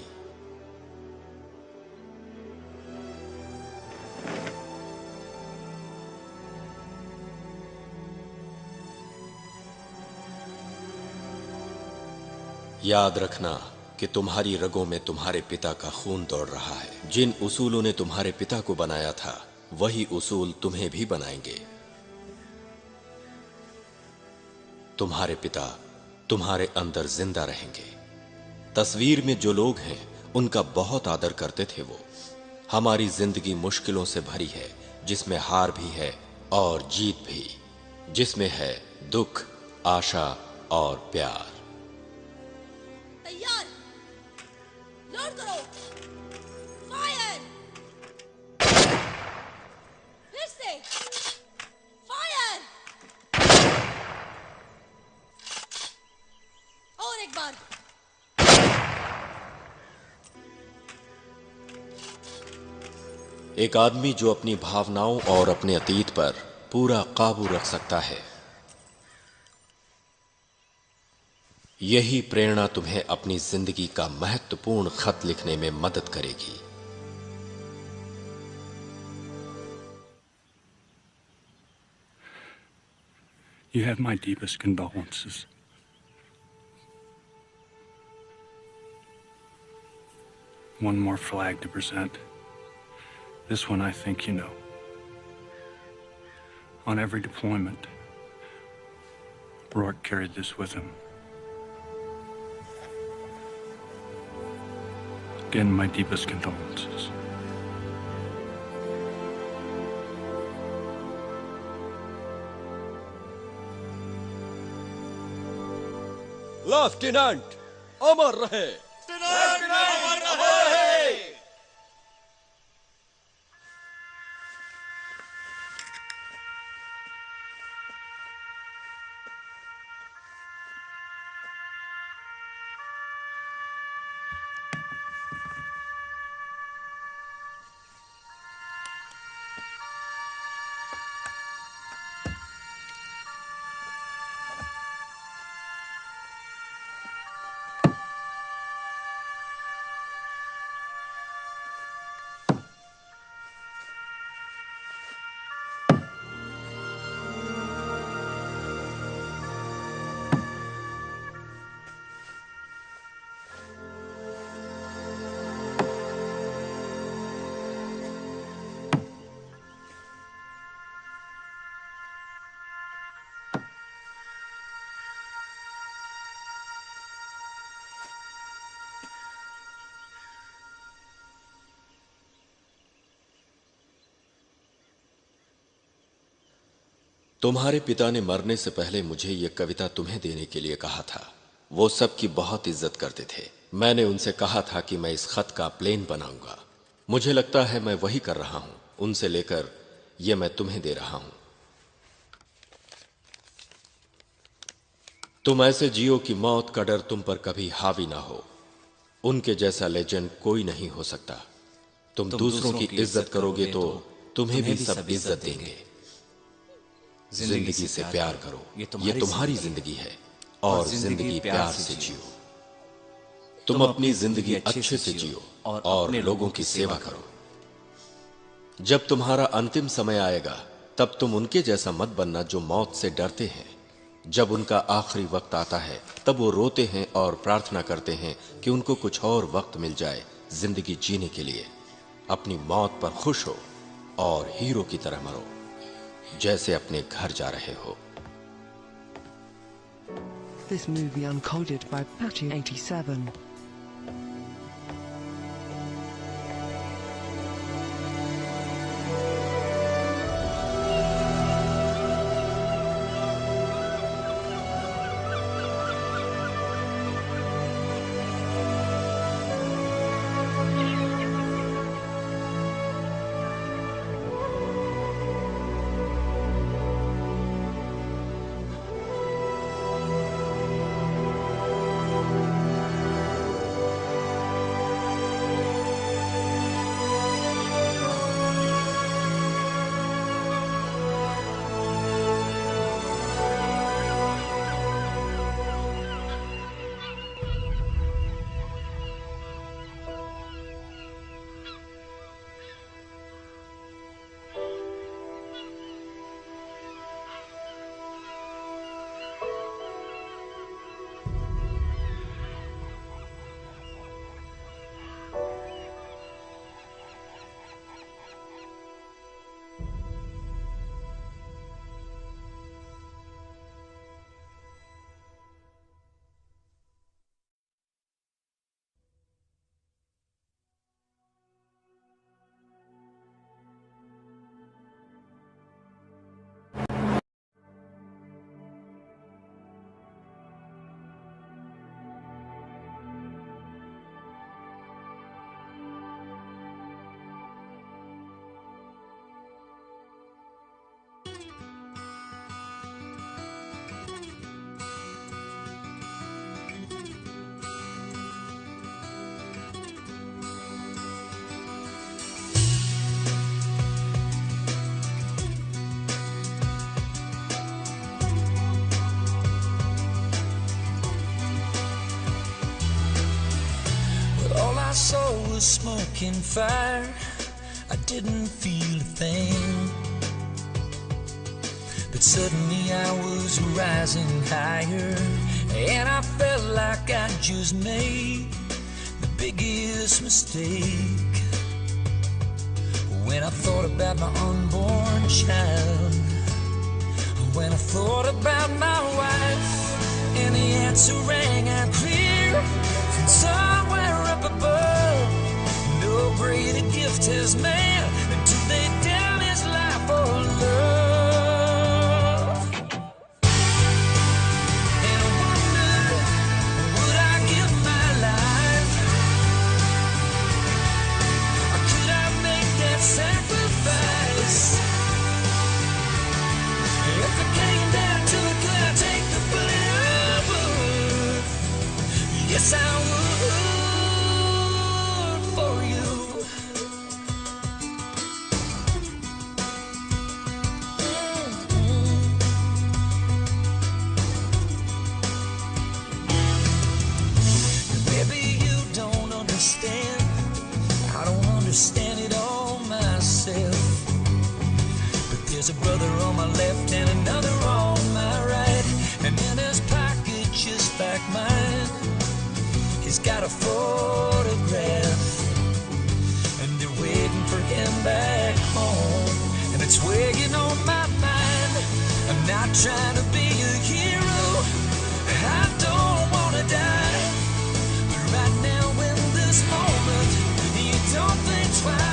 याद रखना कि तुम्हारी रगों में तुम्हारे पिता का खून दौड़ रहा है। जिन उसूलों ने तुम्हारे पिता को बनाया था, वही उसूल तुम्हें भी बनाएंगे। तुम्हारे पिता तुम्हारे अंदर जिंदा रहेंगे। तस्वीर में जो लोग हैं, उनका बहुत आदर करते थे वो। हमारी जिंदगी मुश्किलों से भरी है, जिसमें हार भी है और जीत भी, जिसमें है दुख, आशा और प्यार। तैयार, लोड करो, फायर, फिर से फायर, और एक बार। एक आदमी जो अपनी भावनाओं और अपने अतीत पर पूरा काबू रख सकता है, यही प्रेरणा तुम्हें अपनी जिंदगी का महत्वपूर्ण खत लिखने में मदद करेगी। You have my deepest condolences. One more flag to present. This one I think you know. On every deployment, Rourke carried this with him. Again, my deepest condolences. Lieutenant अमर रहे। तुम्हारे पिता ने मरने से पहले मुझे यह कविता तुम्हें देने के लिए कहा था। वो सबकी बहुत इज्जत करते थे। मैंने उनसे कहा था कि मैं इस खत का प्लेन बनाऊंगा। मुझे लगता है मैं वही कर रहा हूं। उनसे लेकर यह मैं तुम्हें दे रहा हूं। तुम ऐसे जियो कि मौत का डर तुम पर कभी हावी ना हो। उनके जैसा लेजेंड कोई नहीं हो सकता। तुम दूसरों की इज्जत करोगे तो तुम्हें भी सब इज्जत देंगे। जिंदगी से प्यार करो, ये तुम्हारी जिंदगी है और जिंदगी प्यार से जियो। तुम अपनी जिंदगी अच्छे से जियो और लोगों की सेवा करो। जब तुम्हारा अंतिम समय आएगा, तब तुम उनके जैसा मत बनना जो मौत से डरते हैं। जब उनका आखिरी वक्त आता है, तब वो रोते हैं और प्रार्थना करते हैं कि उनको कुछ और वक्त मिल जाए जिंदगी जीने के लिए। अपनी मौत पर खुश हो और हीरो की तरह मरो, जैसे अपने घर जा रहे हो। This movie uncoded by Patty 87. my soul was smoking fire, I didn't feel a thing. But suddenly I was rising higher, and I felt like I just made the biggest mistake. When I thought about my unborn child, when I thought about my wife, and the answer rang out clear from somewhere up above. No greater gift has man to lay down his life for love. And I wonder, would I give my life, or could I make that sacrifice? If it came down to it, could I take the bullet? I would. Yes, I would for you. Maybe you don't understand. I don't understand it all myself. There's a brother on my left and another on my right, and in his pocket just like mine, he's got a photograph, and they're waiting for him back home, and it's weighing on my mind. I'm not trying to be a hero, I don't want to die, but right now in this moment, you don't think twice.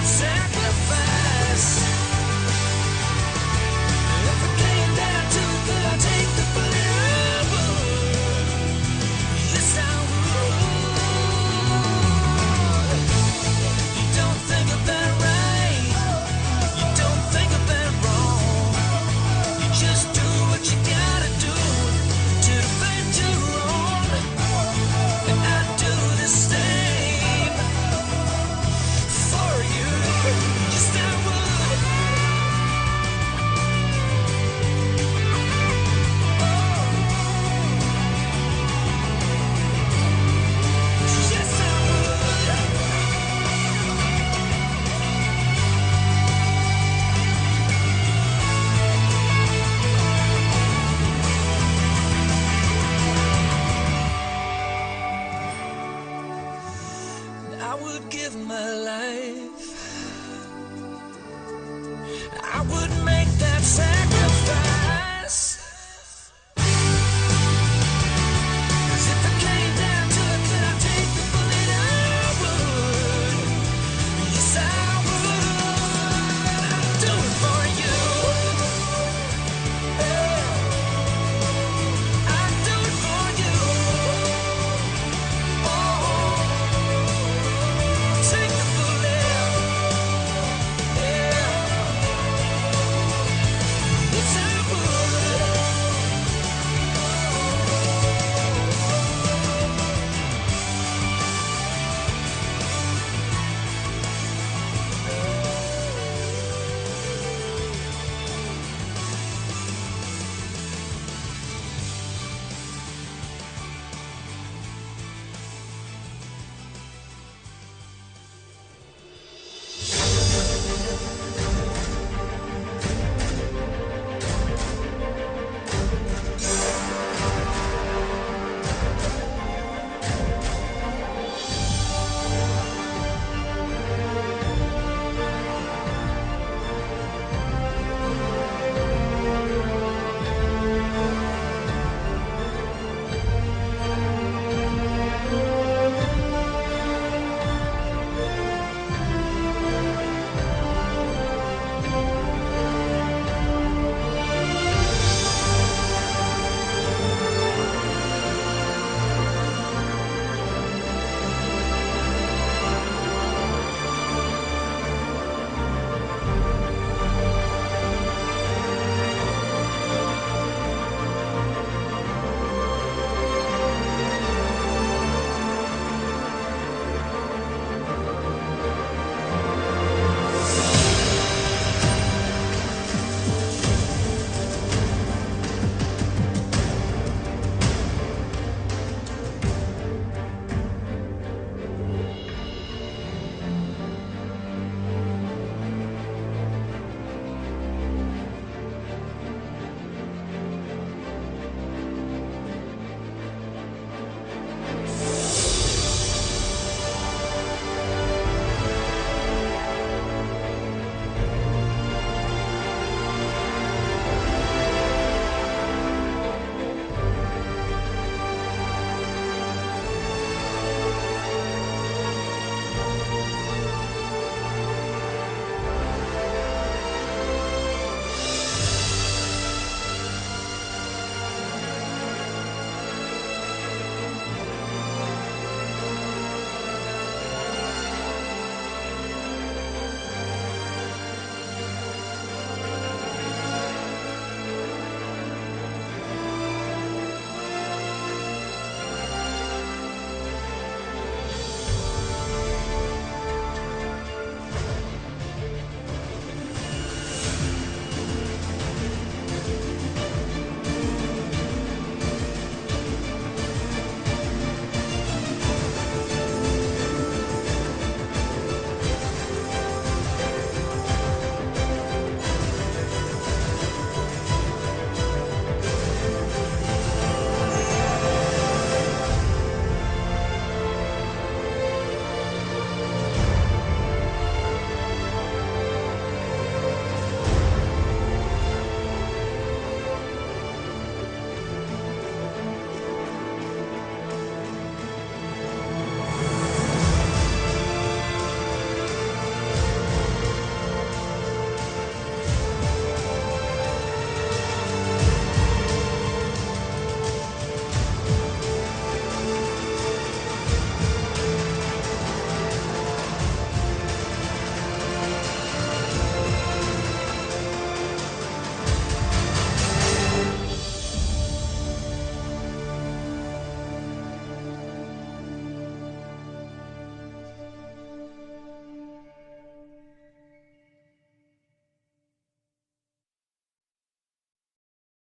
Sacrifice. If it came down to it, could I take the bullet? I would. Yes, I would. You don't think about right, you don't think about wrong, you just do what you gotta do to defend your own, and I do the same for you. Yes, I would. Yes, I would. I would give my life, I would make that